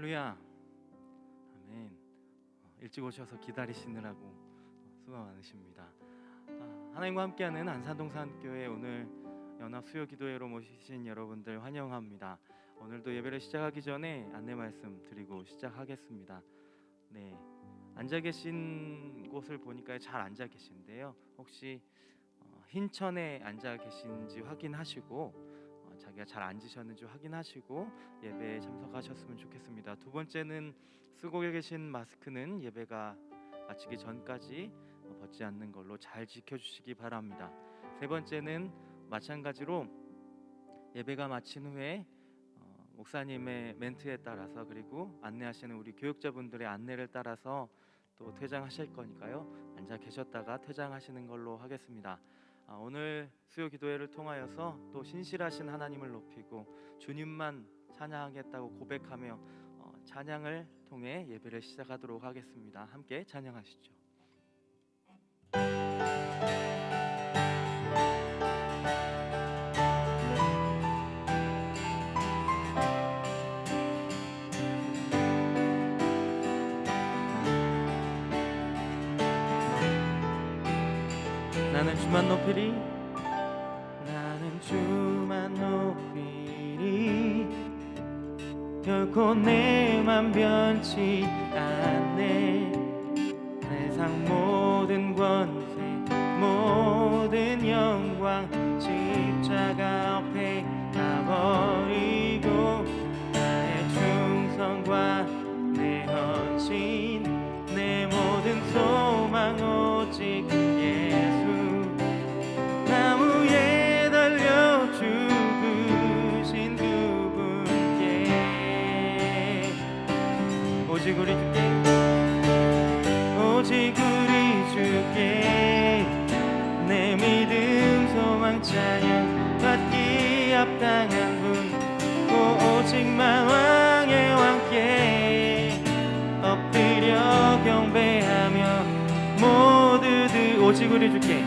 할렐루야. 아멘. 일찍 오셔서 기다리시느라고 수고 많으십니다. 하나님과 함께하는 안산동산교회 오늘 연합 수요 기도회로 모이신 여러분들 환영합니다. 오늘도 예배를 시작하기 전에 안내 말씀 드리고 시작하겠습니다. 네, 앉아 계신 곳을 보니까 잘 앉아 계신데요. 혹시 흰 천에 앉아 계신지 확인하시고 자기가 잘 앉으셨는지 확인하시고 예배에 참석하셨으면 좋겠습니다. 두 번째는 쓰고 계신 마스크는 예배가 마치기 전까지 벗지 않는 걸로 잘 지켜주시기 바랍니다. 세 번째는 마찬가지로 예배가 마친 후에 목사님의 멘트에 따라서 그리고 안내하시는 우리 교육자분들의 안내를 따라서 또 퇴장하실 거니까요. 앉아 계셨다가 퇴장하시는 걸로 하겠습니다. 오늘 수요 기도회를 통하여서 또 신실하신 하나님을 높이고 주님만 찬양하겠다고 고백하며 찬양을 통해 예배를 시작하도록 하겠습니다. 함께 찬양하시죠. 나는 주만 높이리, 나는 주만 높이리, 결코 내 맘 변치 않네. 세상 모든 권세 모든 영광 십자가 앞에 다 버리고 나의 충성과 내 헌신 내 모든 소망 오직 예수. 나무에 달려 죽으신 그분께 오직 우리 주께 오직 우리 주께 내 믿음 소망 찬양 받기 합당한 분 오직만 왕의 왕께 엎드려 경배하며 모두들 오직 우리 주께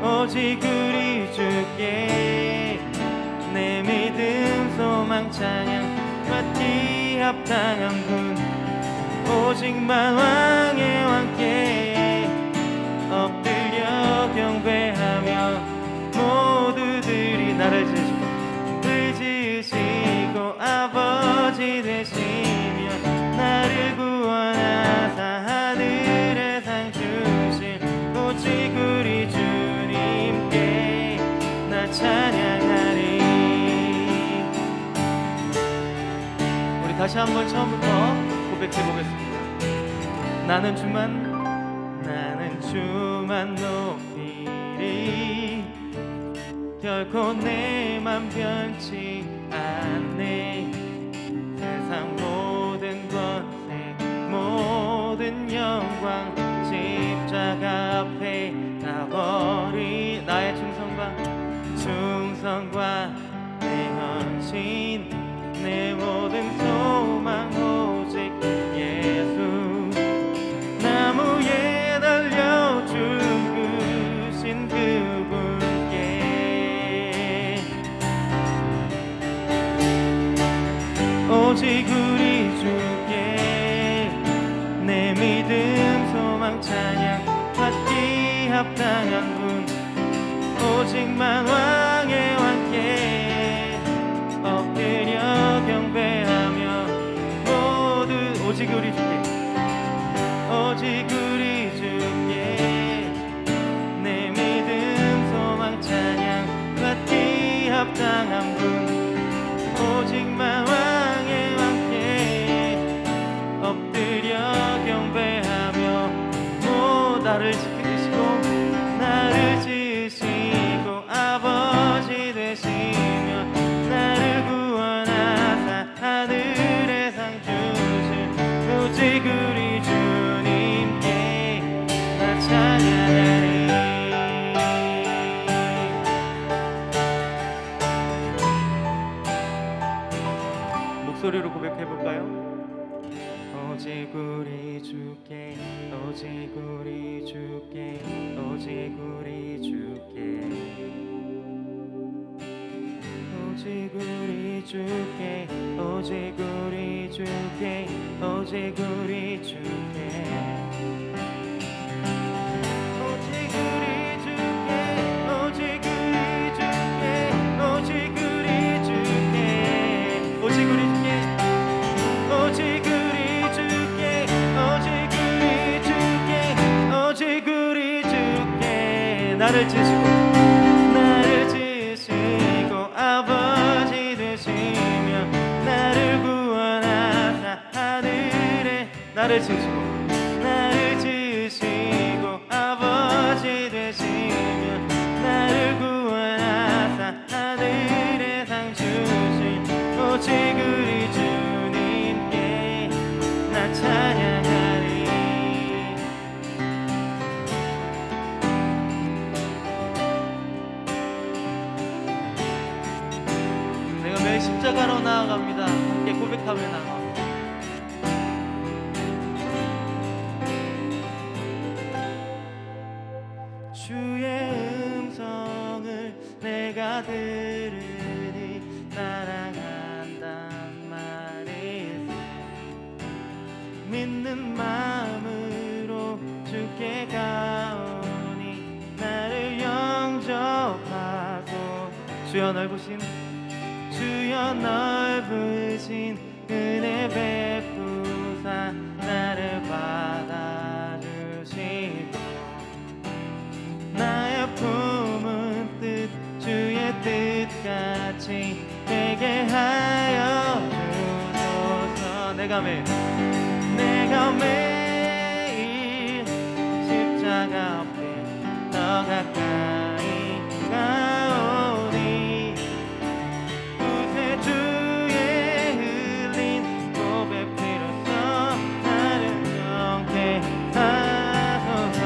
오직 우리 주께 내 믿음 소망 찬양 받기 합당한 분 오직만 왕의 왕께 엎드려 경배하며 모두들이 나를 지으시고 아버지 되시며 나를 구원하사 하늘에 상 주실 오직 우리 주님께 나 찬양하리. 우리 다시 한번 처음부터 고백해보겠습니다. 나는 주만 높이리, 결코 내 맘 변치 않네. 세상 모든 권세 모든 영광 십자가 앞에 다 버리 나의 충성과 내 헌신 내 모든 소망 오직 예수. 나무에 달려 죽으신 그분께 오직 우리 주께 내 믿음 소망 찬양 받기 합당한 분 오직만 왕의 왕께 엎드려 경배하며 모두 오직 우리 주께 오직 우리 주께 내 믿음 소망 찬양 받기 합당한 분 오직만 왕의 왕께 엎드려 경배하며 나를 지으시고 아버지 되시며 나를 구원하사 하늘에 상 주실 오직 우리 주님께 나 찬양하리. 목소리로 고백해볼까요? 오직 우리 주께 오직 우리 주께 오직 우리 주께 오직 우리 주께 오직 우리 주께 오직 우리 주께 오직 우리 주께 오직 우리 주께 오직 우리 주께 오직 우리 주께 오직 우리 주께 오직 우리 주께 오직 우리 주께 나를 지시고 나를 지시고 아버지 되시며 나를 구원하사 하늘에 나를 지시고 나를 지시고 아버지 되시며 나를 구원하사 하늘에 상 주신 오직 우리 주님께 나 찬양하리. 내가 매일 십자가로 나아갑니다. 함께 고백하며 나아갑니다. 주의 음성을 내가 들으니 따라간단 말이지. 믿는 마음으로 주께 가오니 나를 영접하소. 주여 넓으신 주여 넓으신 은혜 베푸사 나를 받아주시고 나의 품은 뜻 주의 뜻같이 되게 하여 주소서. 내가 매일 십자가 앞에 더 가까이 가오니 구세 주의 흘린 고백 비로소 나를 정케 하소서.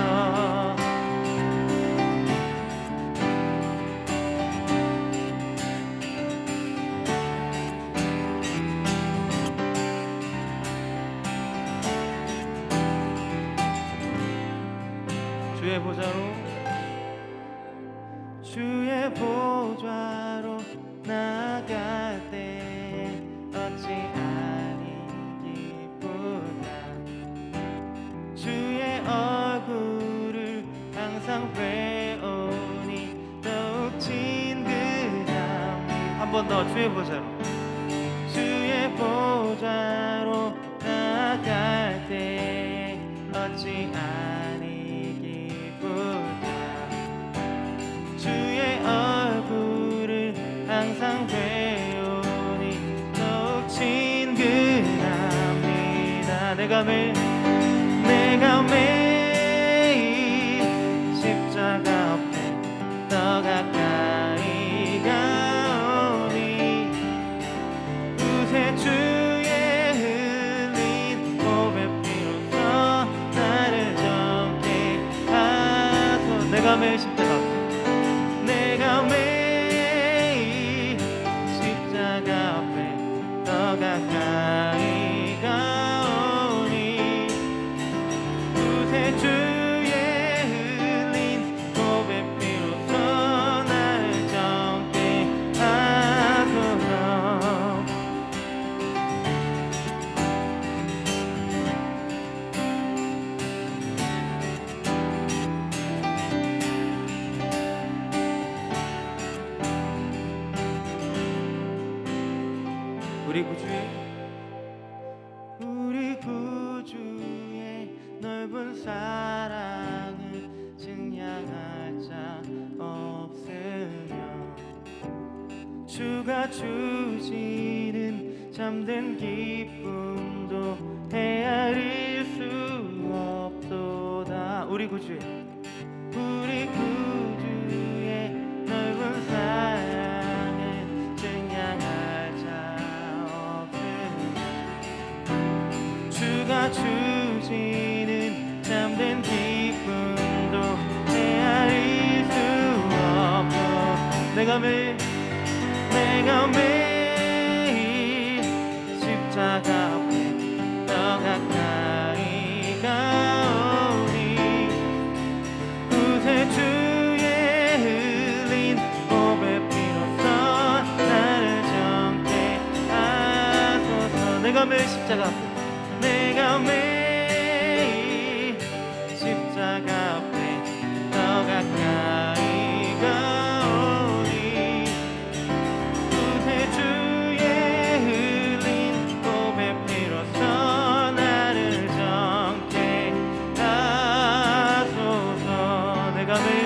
주의 보좌로 나아갈 때 어찌 아니 기쁘다. 주의 얼굴을 항상 배우니 더욱 친근함이. 한 번 더 주의 보좌로 주의 보좌로 나아갈 때 어찌 아니 기쁘다. 주의 얼굴을 항상 배우니 더욱 친근합니다. 내가 매일 십자가 앞에 더 가까이 가오니 구세 주의 흘린 고백 비로소 나를 정케 하소. 내가 매일 십자가 앞에 십자가 앞에 더 가까이 가오니 구세 주의 흘린 고백 비로소 나를 정케 하소서. 우리 구주의 넓은 사랑을 증량할 자 없으며 주가 주시는 참된 기쁨도 헤아릴 수 없도다. 우리 구주의 넓은 사랑을 증량할 자 주가 주시는 참된 기쁨도 헤아릴 수 없고 내가 매일 십자가 앞에 더 가까이 가오니 구세 주의 흘린 고백 비로소 나를 정케 내가 매일 십자가 앞에 내가 매일 십자가 앞에 더 가까이 가오니 구세주의 흘린 보배 피로써 나를 정케 하소서 내가 매일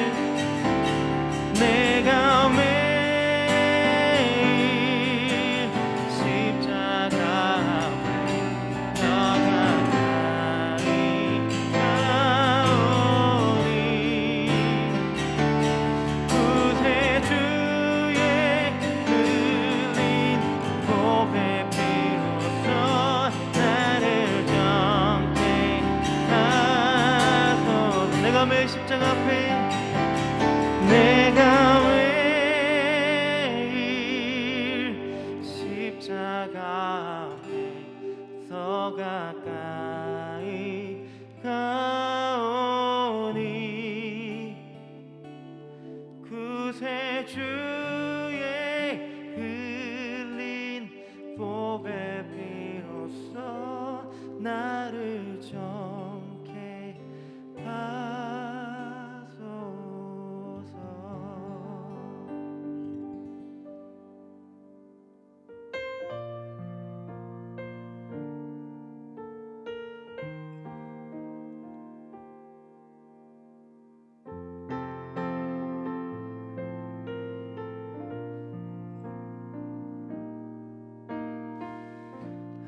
십자가 앞에 더 가까이 가오니 구세주의 흘린 보배 피로써 나를 정케 하소서 내가 매일 십자가 앞에 내가 매일 십자가 앞에 더 가까이 가오니 구세주의 흘린 보배 피로써 나를 정케 하소서.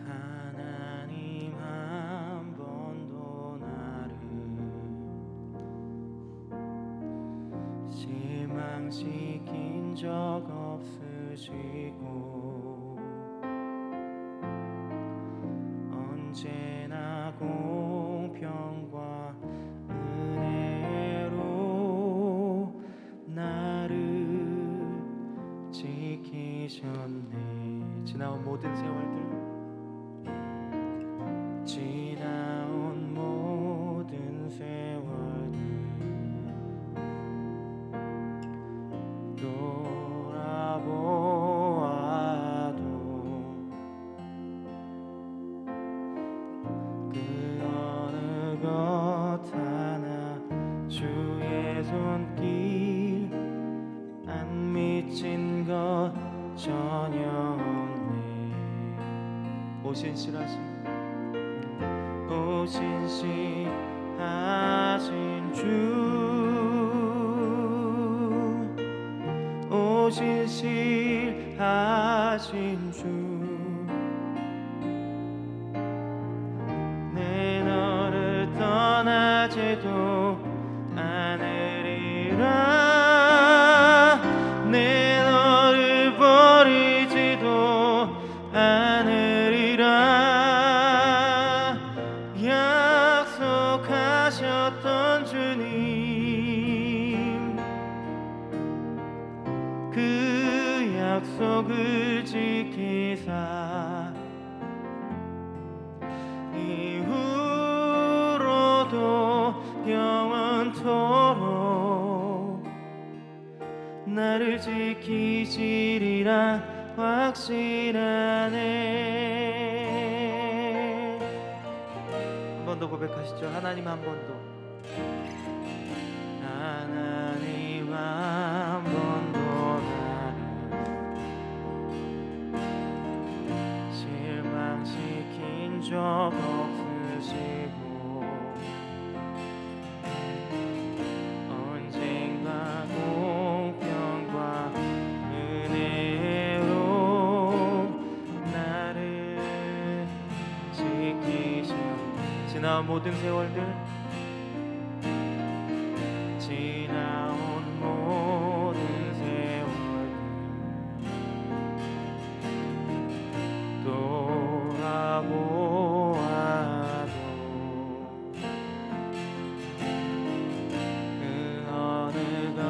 하나님 한 번도 나를 실망시킨 적 없으시고 언제나 공평과 은혜로 나를 지키셨네. 지나온 모든 세월들 지나온 모든 세월들 돌아보아도 그 어느 것 하나 주의 손길 안 미친 것 전혀 없네. 오신실하신 주 오신실하신 주 내 너를 떠나지도 않으리라 내 너를 버리지도 않으리라 약속하셨던 주님 그 약속을 지키사 이후로도 영원토록 나를 지키시리라 확신하네. 한 번 더 고백하시죠. 하나님 한 번 더. 하나님 한 번 더 나를 실망시킨 적 없으시고 언젠가 공평과 은혜로 나를 지키셨네. 지나온 모든 세월들 지나온 모든 세월들 돌아보아도 그 어느 것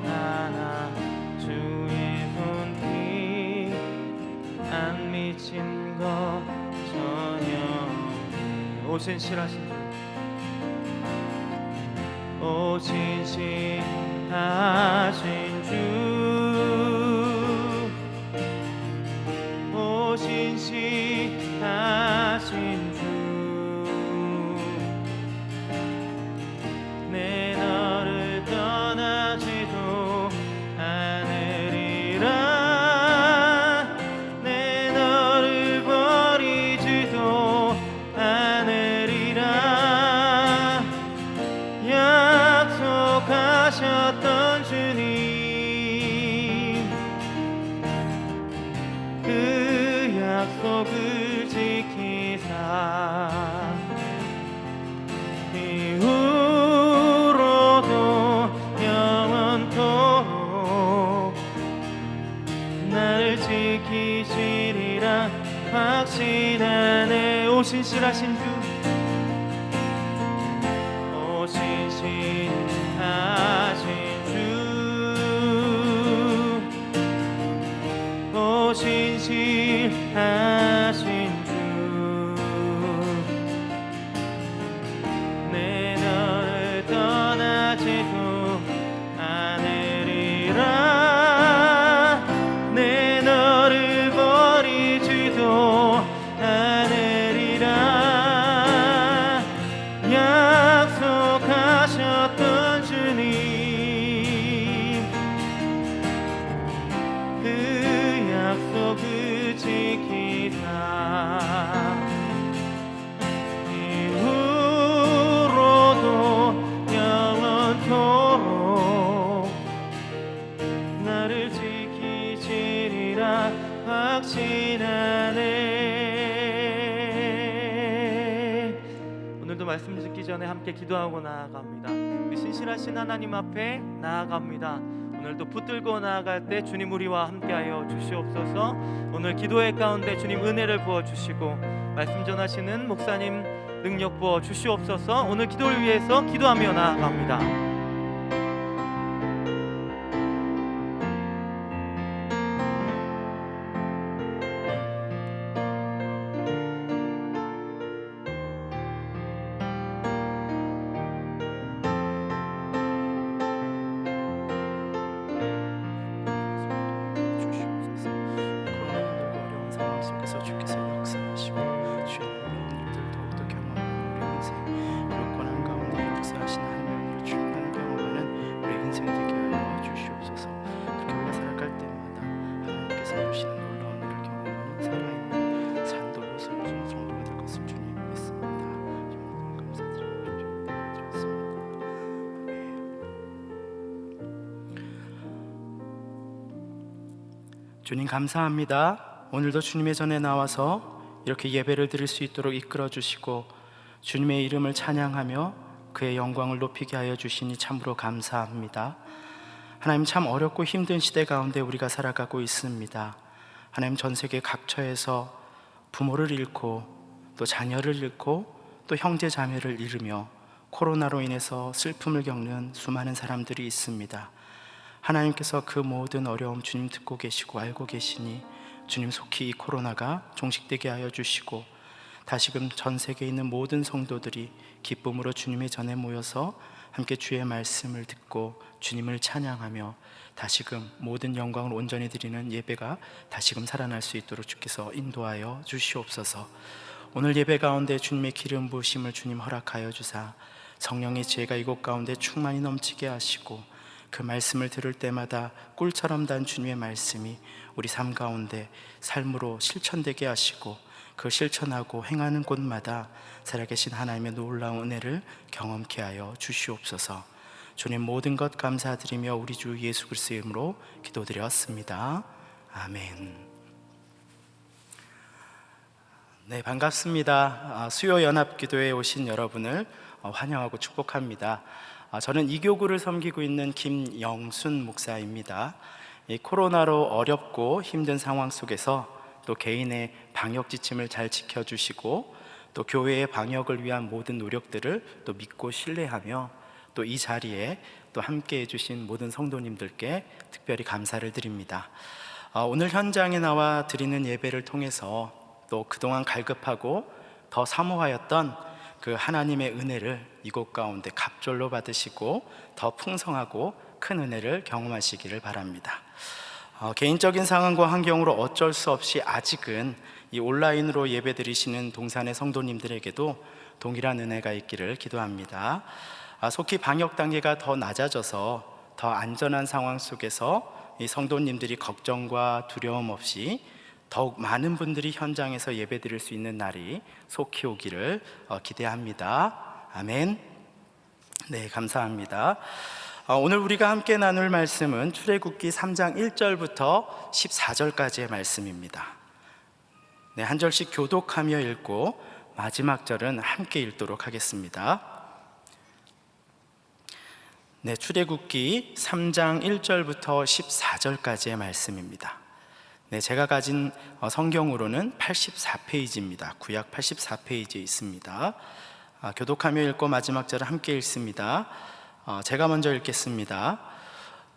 하나 주의 손길 안 미친 것 전혀 없네. 오신실하신 주 오신실하신 주 오신실하신 나를 지키시리라 확신하네. 오 신실하신 주, 오 신실하신 주, 오 신실하신 주, 내 너를 떠나지도 않으리라, 내 너를 버리지도 않으리라. 약속하셨던 주님, 그 약속을 지키사 이후로도 영원토록 나를 지키시리라 확신하네. 오늘도 말씀 듣기 전에 함께 기도하고 나아갑니다. 우리 신실하신 하나님 앞에 나아갑니다. 오늘도 붙들고 나아갈 때 주님 우리와 함께하여 주시옵소서. 오늘 기도회 가운데 주님 은혜를 부어주시고 말씀 전하시는 목사님 능력 부어주시옵소서. 오늘 기도를 위해서 기도하며 나아갑니다. 주님 감사합니다. 오늘도 주님의 전에 나와서 이렇게 예배를 드릴 수 있도록 이끌어 주시고 주님의 이름을 찬양하며 그의 영광을 높이게 하여 주시니 참으로 감사합니다. 하나님, 참 어렵고 힘든 시대 가운데 우리가 살아가고 있습니다. 하나님, 전 세계 각처에서 부모를 잃고 또 자녀를 잃고 또 형제 자매를 잃으며 코로나로 인해서 슬픔을 겪는 수많은 사람들이 있습니다. 하나님께서 그 모든 어려움 주님 듣고 계시고 알고 계시니 주님 속히 이 코로나가 종식되게 하여 주시고 다시금 전 세계에 있는 모든 성도들이 기쁨으로 주님의 전에 모여서 함께 주의 말씀을 듣고 주님을 찬양하며 다시금 모든 영광을 온전히 드리는 예배가 다시금 살아날 수 있도록 주께서 인도하여 주시옵소서. 오늘 예배 가운데 주님의 기름 부으심을 주님 허락하여 주사 성령의 지혜가 이곳 가운데 충만히 넘치게 하시고 그 말씀을 들을 때마다 꿀처럼 단 주님의 말씀이 우리 삶 가운데 삶으로 실천되게 하시고 그 실천하고 행하는 곳마다 살아계신 하나님의 놀라운 은혜를 경험케 하여 주시옵소서. 주님, 모든 것 감사드리며 우리 주 예수 그리스도의 이름으로 기도드렸습니다. 아멘. 네, 반갑습니다. 수요 연합기도에 오신 여러분을 환영하고 축복합니다. 저는 이교구를 섬기고 있는 김영순 목사입니다. 이 코로나로 어렵고 힘든 상황 속에서 또 개인의 방역 지침을 잘 지켜주시고 또 교회의 방역을 위한 모든 노력들을 또 믿고 신뢰하며 또 이 자리에 또 함께 해주신 모든 성도님들께 특별히 감사를 드립니다. 오늘 현장에 나와 드리는 예배를 통해서 또 그동안 갈급하고 더 사모하였던 그 하나님의 은혜를 이곳 가운데 갑절로 받으시고 더 풍성하고 큰 은혜를 경험하시기를 바랍니다. 개인적인 상황과 환경으로 어쩔 수 없이 아직은 이 온라인으로 예배드리시는 동산의 성도님들에게도 동일한 은혜가 있기를 기도합니다. 속히 방역 단계가 더 낮아져서 더 안전한 상황 속에서 이 성도님들이 걱정과 두려움 없이 더욱 많은 분들이 현장에서 예배드릴 수 있는 날이 속히 오기를 기대합니다. 아멘. 네, 감사합니다. 오늘 우리가 함께 나눌 말씀은 출애굽기 3장 1절부터 14절까지의 말씀입니다. 네, 한 절씩 교독하며 읽고 마지막 절은 함께 읽도록 하겠습니다. 네, 출애굽기 3장 1절부터 14절까지의 말씀입니다. 네, 제가 가진 성경으로는 84페이지입니다. 구약 84페이지에 있습니다. 교독하며 읽고 마지막 절을 함께 읽습니다. 제가 먼저 읽겠습니다.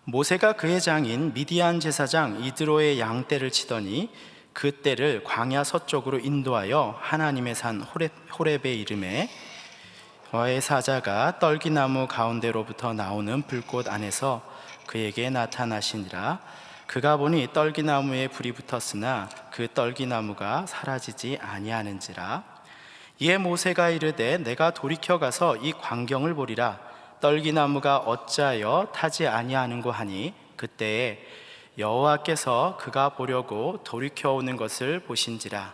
모세가 그의 장인 미디안 제사장 이드로의 양떼를 치더니 그 떼를 광야 서쪽으로 인도하여 하나님의 산 호렙에 이르매 여호와의 사자가 떨기나무 가운데로부터 나오는 불꽃 안에서 그에게 나타나시니라. 그가 보니 떨기나무에 불이 붙었으나 그 떨기나무가 사라지지 아니하는지라. 이에 모세가 이르되 내가 돌이켜 가서 이 광경을 보리라. 떨기나무가 어찌하여 타지 아니하는고 하니 그때에 여호와께서 그가 보려고 돌이켜 오는 것을 보신지라.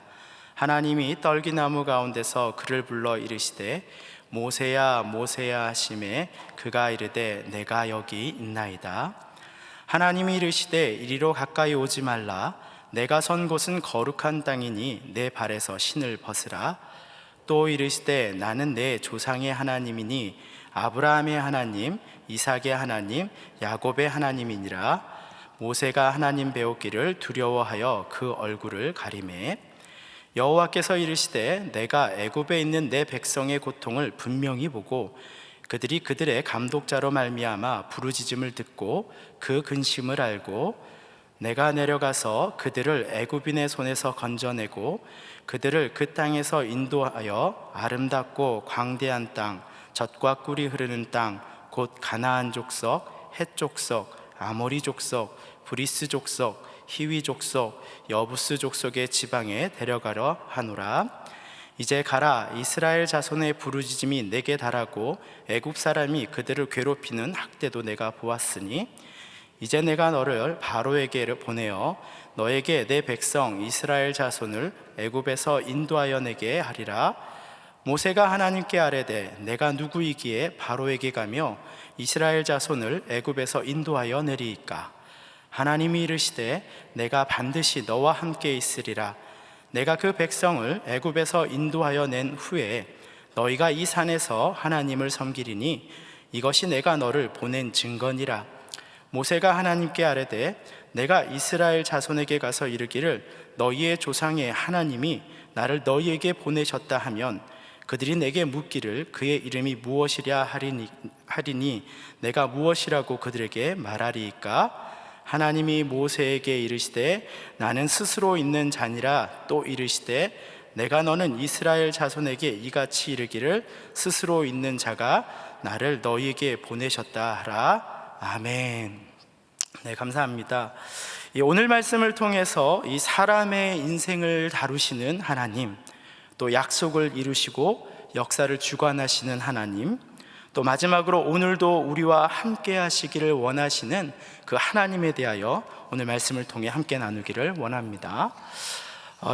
하나님이 떨기나무 가운데서 그를 불러 이르시되 모세야 모세야 하시매 그가 이르되 내가 여기 있나이다. 하나님이 이르시되 이리로 가까이 오지 말라. 내가 선 곳은 거룩한 땅이니 내 발에서 신을 벗으라. 또 이르시되 나는 내 조상의 하나님이니 아브라함의 하나님, 이삭의 하나님, 야곱의 하나님이니라. 모세가 하나님 배우기를 두려워하여 그 얼굴을 가리매 여호와께서 이르시되 내가 애굽에 있는 내 백성의 고통을 분명히 보고 그들이 그들의 감독자로 말미암아 부르짖음을 듣고 그 근심을 알고 내가 내려가서 그들을 애굽인의 손에서 건져내고 그들을 그 땅에서 인도하여 아름답고 광대한 땅, 젖과 꿀이 흐르는 땅, 곧 가나안 족속, 헷 족속, 아모리 족속, 브리스 족속, 히위 족속, 여부스 족속의 지방에 데려가려 하노라. 이제 가라. 이스라엘 자손의 부르짖음이 내게 달하고 애굽 사람이 그들을 괴롭히는 학대도 내가 보았으니 이제 내가 너를 바로에게 보내어 너에게 내 백성 이스라엘 자손을 애굽에서 인도하여 내게 하리라. 모세가 하나님께 아뢰되 내가 누구이기에 바로에게 가며 이스라엘 자손을 애굽에서 인도하여 내리이까. 하나님이 이르시되 내가 반드시 너와 함께 있으리라. 내가 그 백성을 애굽에서 인도하여 낸 후에 너희가 이 산에서 하나님을 섬기리니 이것이 내가 너를 보낸 증거니라. 모세가 하나님께 아뢰되 내가 이스라엘 자손에게 가서 이르기를 너희의 조상의 하나님이 나를 너희에게 보내셨다 하면 그들이 내게 묻기를 그의 이름이 무엇이랴 하리니 내가 무엇이라고 그들에게 말하리이까. 하나님이 모세에게 이르시되 나는 스스로 있는 자니라. 또 이르시되 내가 너는 이스라엘 자손에게 이같이 이르기를 스스로 있는 자가 나를 너희에게 보내셨다 하라. 아멘. 네, 감사합니다. 오늘 말씀을 통해서 이 사람의 인생을 다루시는 하나님, 또 약속을 이루시고 역사를 주관하시는 하나님, 또 마지막으로 오늘도 우리와 함께 하시기를 원하시는 그 하나님에 대하여 오늘 말씀을 통해 함께 나누기를 원합니다.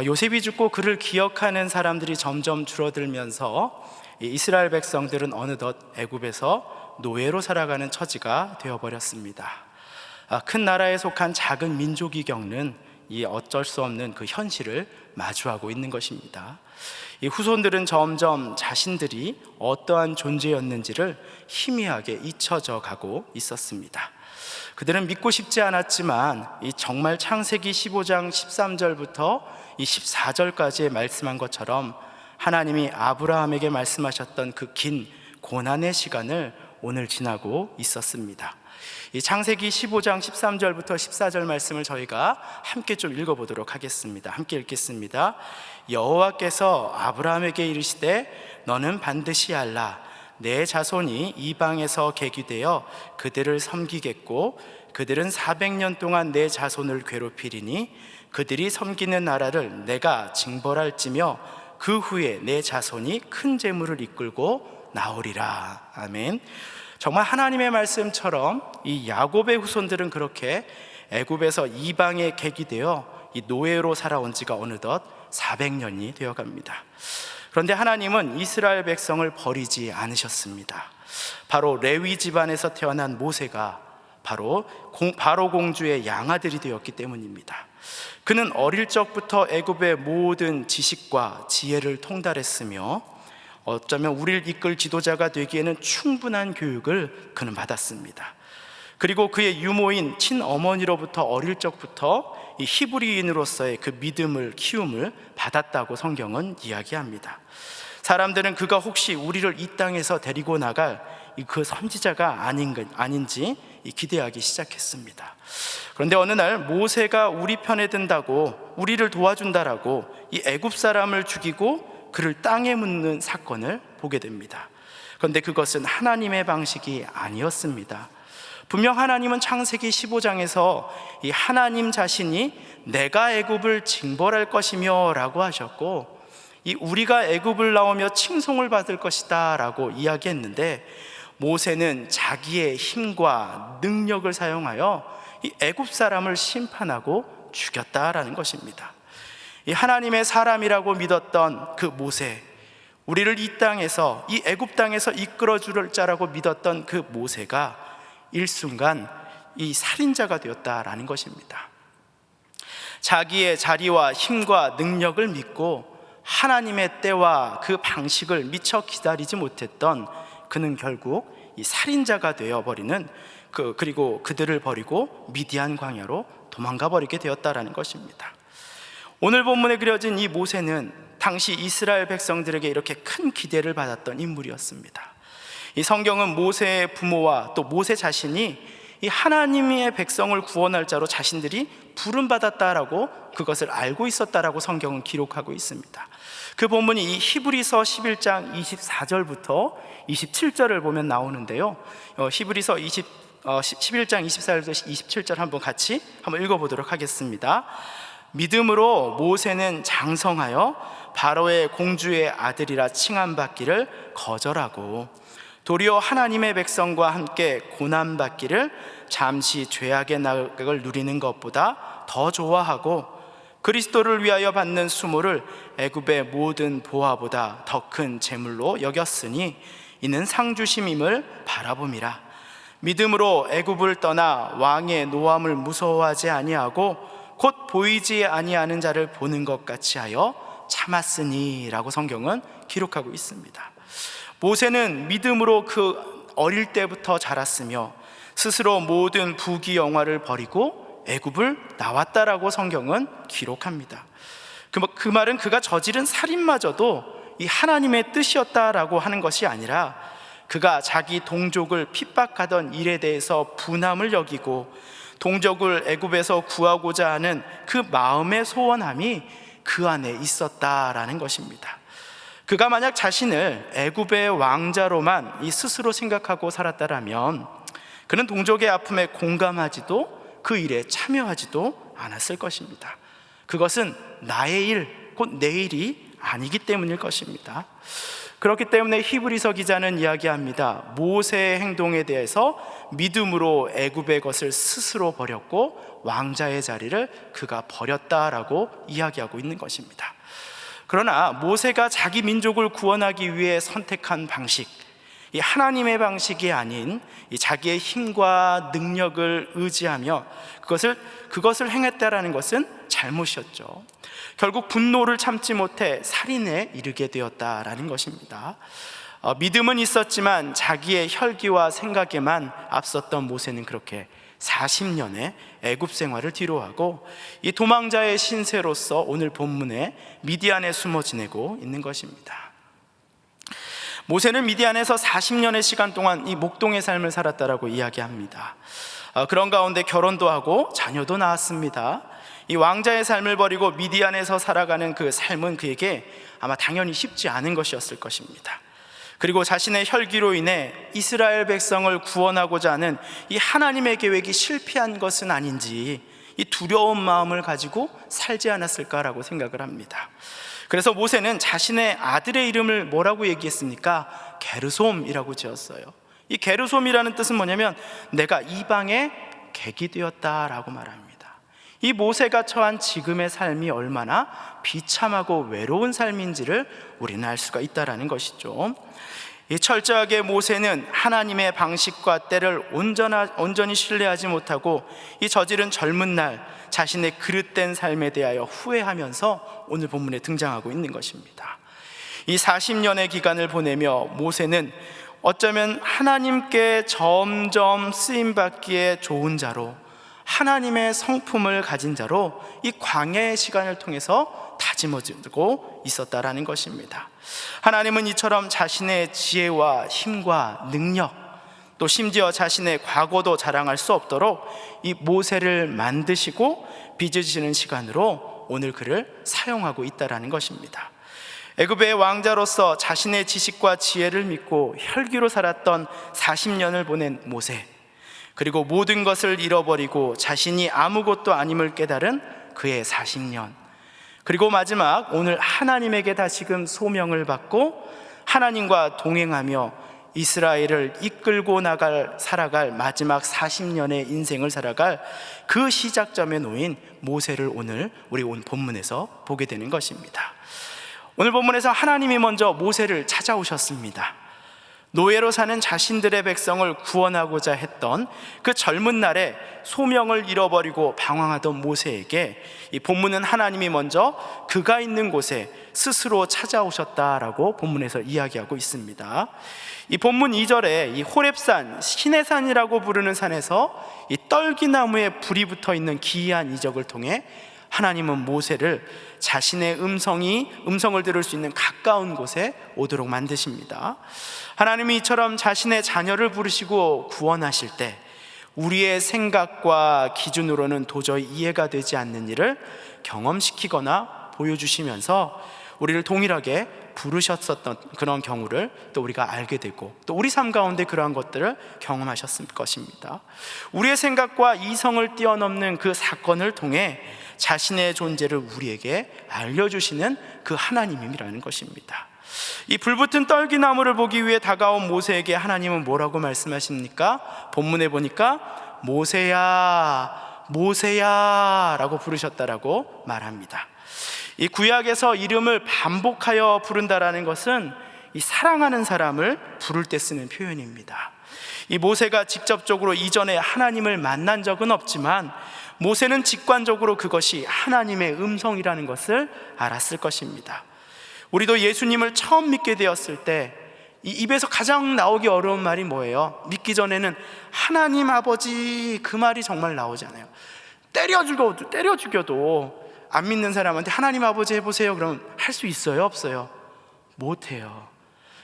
요셉이 죽고 그를 기억하는 사람들이 점점 줄어들면서 이스라엘 백성들은 어느덧 애굽에서 노예로 살아가는 처지가 되어버렸습니다. 큰 나라에 속한 작은 민족이 겪는 이 어쩔 수 없는 그 현실을 마주하고 있는 것입니다. 이 후손들은 점점 자신들이 어떠한 존재였는지를 희미하게 잊혀져 가고 있었습니다. 그들은 믿고 싶지 않았지만 이 정말 창세기 15장 13절부터 이 14절까지의 말씀한 것처럼 하나님이 아브라함에게 말씀하셨던 그 긴 고난의 시간을 오늘 지나고 있었습니다. 이 창세기 15장 13절부터 14절 말씀을 저희가 함께 좀 읽어보도록 하겠습니다. 함께 읽겠습니다. 여호와께서 아브라함에게 이르시되 너는 반드시 알라. 내 자손이 이방에서 계기되어 그들을 섬기겠고 그들은 400년 동안 내 자손을 괴롭히리니 그들이 섬기는 나라를 내가 징벌할지며 그 후에 내 자손이 큰 재물을 이끌고 나오리라. 아멘. 정말 하나님의 말씀처럼 이 야곱의 후손들은 그렇게 애굽에서 이방에 계기되어 이 노예로 살아온 지가 어느덧 400년이 되어갑니다. 그런데 하나님은 이스라엘 백성을 버리지 않으셨습니다. 바로 레위 집안에서 태어난 모세가 바로 공주의 양아들이 되었기 때문입니다. 그는 어릴 적부터 애굽의 모든 지식과 지혜를 통달했으며 어쩌면 우리를 이끌 지도자가 되기에는 충분한 교육을 그는 받았습니다. 그리고 그의 유모인 친어머니로부터 어릴 적부터 이 히브리인으로서의 그 믿음을 키움을 받았다고 성경은 이야기합니다. 사람들은 그가 혹시 우리를 이 땅에서 데리고 나갈 그 선지자가 아닌지 기대하기 시작했습니다. 그런데 어느 날 모세가 우리 편에 든다고, 우리를 도와준다라고 이 애굽 사람을 죽이고 그를 땅에 묻는 사건을 보게 됩니다. 그런데 그것은 하나님의 방식이 아니었습니다. 분명 하나님은 창세기 15장에서 이 하나님 자신이 내가 애굽을 징벌할 것이며 라고 하셨고, 이 우리가 애굽을 나오며 칭송을 받을 것이다 라고 이야기했는데, 모세는 자기의 힘과 능력을 사용하여 이 애굽 사람을 심판하고 죽였다라는 것입니다. 이 하나님의 사람이라고 믿었던 그 모세, 우리를 이 땅에서, 이 애굽 땅에서 이끌어 줄 자라고 믿었던 그 모세가 일순간 이 살인자가 되었다라는 것입니다. 자기의 자리와 힘과 능력을 믿고 하나님의 때와 그 방식을 미처 기다리지 못했던 그는 결국 이 살인자가 되어버리는 그리고 그들을 버리고 미디안 광야로 도망가 버리게 되었다라는 것입니다. 오늘 본문에 그려진 이 모세는 당시 이스라엘 백성들에게 이렇게 큰 기대를 받았던 인물이었습니다. 이 성경은 모세의 부모와 또 모세 자신이 이 하나님의 백성을 구원할 자로 자신들이 부름받았다라고, 그것을 알고 있었다라고 성경은 기록하고 있습니다. 그 본문이 이 히브리서 11장 24절부터 27절을 보면 나오는데요. 히브리서 11장 24절부터 27절 한번 읽어보도록 하겠습니다. 믿음으로 모세는 장성하여 바로의 공주의 아들이라 칭함받기를 거절하고 도리어 하나님의 백성과 함께 고난받기를 잠시 죄악의 낙을 누리는 것보다 더 좋아하고 그리스도를 위하여 받는 수모를 애굽의 모든 보화보다 더 큰 재물로 여겼으니 이는 상주심임을 바라봄이라. 믿음으로 애굽을 떠나 왕의 노함을 무서워하지 아니하고 곧 보이지 아니하는 자를 보는 것 같이 하여 참았으니 라고 성경은 기록하고 있습니다. 모세는 믿음으로 그 어릴 때부터 자랐으며 스스로 모든 부귀 영화를 버리고 애굽을 나왔다라고 성경은 기록합니다. 그 말은 그가 저지른 살인마저도 이 하나님의 뜻이었다라고 하는 것이 아니라 그가 자기 동족을 핍박하던 일에 대해서 분함을 여기고 동족을 애굽에서 구하고자 하는 그 마음의 소원함이 그 안에 있었다라는 것입니다. 그가 만약 자신을 애굽의 왕자로만 스스로 생각하고 살았다라면 그는 동족의 아픔에 공감하지도 그 일에 참여하지도 않았을 것입니다. 그것은 나의 일, 곧 내 일이 아니기 때문일 것입니다. 그렇기 때문에 히브리서 기자는 이야기합니다. 모세의 행동에 대해서 믿음으로 애굽의 것을 스스로 버렸고 왕자의 자리를 그가 버렸다라고 이야기하고 있는 것입니다. 그러나 모세가 자기 민족을 구원하기 위해 선택한 방식, 이 하나님의 방식이 아닌 이 자기의 힘과 능력을 의지하며 그것을 행했다라는 것은 잘못이었죠. 결국 분노를 참지 못해 살인에 이르게 되었다라는 것입니다. 믿음은 있었지만 자기의 혈기와 생각에만 앞섰던 모세는 그렇게 40년의 애굽 생활을 뒤로하고 이 도망자의 신세로서 오늘 본문에 미디안에 숨어 지내고 있는 것입니다. 모세는 미디안에서 40년의 시간 동안 이 목동의 삶을 살았다라고 이야기합니다. 그런 가운데 결혼도 하고 자녀도 낳았습니다. 이 왕자의 삶을 버리고 미디안에서 살아가는 그 삶은 그에게 아마 당연히 쉽지 않은 것이었을 것입니다. 그리고 자신의 혈기로 인해 이스라엘 백성을 구원하고자 하는 이 하나님의 계획이 실패한 것은 아닌지 이 두려운 마음을 가지고 살지 않았을까라고 생각을 합니다. 그래서 모세는 자신의 아들의 이름을 뭐라고 얘기했습니까? 게르솜이라고 지었어요. 이 게르솜이라는 뜻은 뭐냐면 내가 이방의 객이 되었다라고 말합니다. 이 모세가 처한 지금의 삶이 얼마나 비참하고 외로운 삶인지를 우리는 알 수가 있다라는 것이죠. 이 철저하게 모세는 하나님의 방식과 때를 온전히 신뢰하지 못하고 이 저지른 젊은 날 자신의 그릇된 삶에 대하여 후회하면서 오늘 본문에 등장하고 있는 것입니다. 이 40년의 기간을 보내며 모세는 어쩌면 하나님께 점점 쓰임받기에 좋은 자로, 하나님의 성품을 가진 자로 이 광야의 시간을 통해서 다짐어지고 있었다라는 것입니다. 하나님은 이처럼 자신의 지혜와 힘과 능력, 또 심지어 자신의 과거도 자랑할 수 없도록 이 모세를 만드시고 빚으시는 시간으로 오늘 그를 사용하고 있다라는 것입니다. 애굽의 왕자로서 자신의 지식과 지혜를 믿고 혈기로 살았던 40년을 보낸 모세, 그리고 모든 것을 잃어버리고 자신이 아무것도 아님을 깨달은 그의 40년, 그리고 마지막 오늘 하나님에게 다시금 소명을 받고 하나님과 동행하며 이스라엘을 이끌고 살아갈 마지막 40년의 인생을 살아갈 그 시작점에 놓인 모세를 오늘 우리 본문에서 보게 되는 것입니다. 오늘 본문에서 하나님이 먼저 모세를 찾아오셨습니다. 노예로 사는 자신들의 백성을 구원하고자 했던 그 젊은 날에 소명을 잃어버리고 방황하던 모세에게 이 본문은 하나님이 먼저 그가 있는 곳에 스스로 찾아오셨다라고 본문에서 이야기하고 있습니다. 이 본문 2절에 이 호렙산, 신의 산이라고 부르는 산에서 이 떨기나무에 불이 붙어 있는 기이한 이적을 통해 하나님은 모세를 자신의 음성을 들을 수 있는 가까운 곳에 오도록 만드십니다. 하나님이 이처럼 자신의 자녀를 부르시고 구원하실 때 우리의 생각과 기준으로는 도저히 이해가 되지 않는 일을 경험시키거나 보여주시면서 우리를 동일하게 부르셨었던 그런 경우를 또 우리가 알게 되고, 또 우리 삶 가운데 그러한 것들을 경험하셨을 것입니다. 우리의 생각과 이성을 뛰어넘는 그 사건을 통해 자신의 존재를 우리에게 알려주시는 그 하나님이라는 것입니다. 이 불붙은 떨기나무를 보기 위해 다가온 모세에게 하나님은 뭐라고 말씀하십니까? 본문에 보니까 모세야, 모세야 라고 부르셨다라고 말합니다. 이 구약에서 이름을 반복하여 부른다라는 것은 이 사랑하는 사람을 부를 때 쓰는 표현입니다. 이 모세가 직접적으로 이전에 하나님을 만난 적은 없지만 모세는 직관적으로 그것이 하나님의 음성이라는 것을 알았을 것입니다. 우리도 예수님을 처음 믿게 되었을 때 이 입에서 가장 나오기 어려운 말이 뭐예요? 믿기 전에는 하나님 아버지, 그 말이 정말 나오지 않아요. 때려 죽여도 안 믿는 사람한테 하나님 아버지 해보세요 그러면 할 수 있어요? 없어요? 못해요.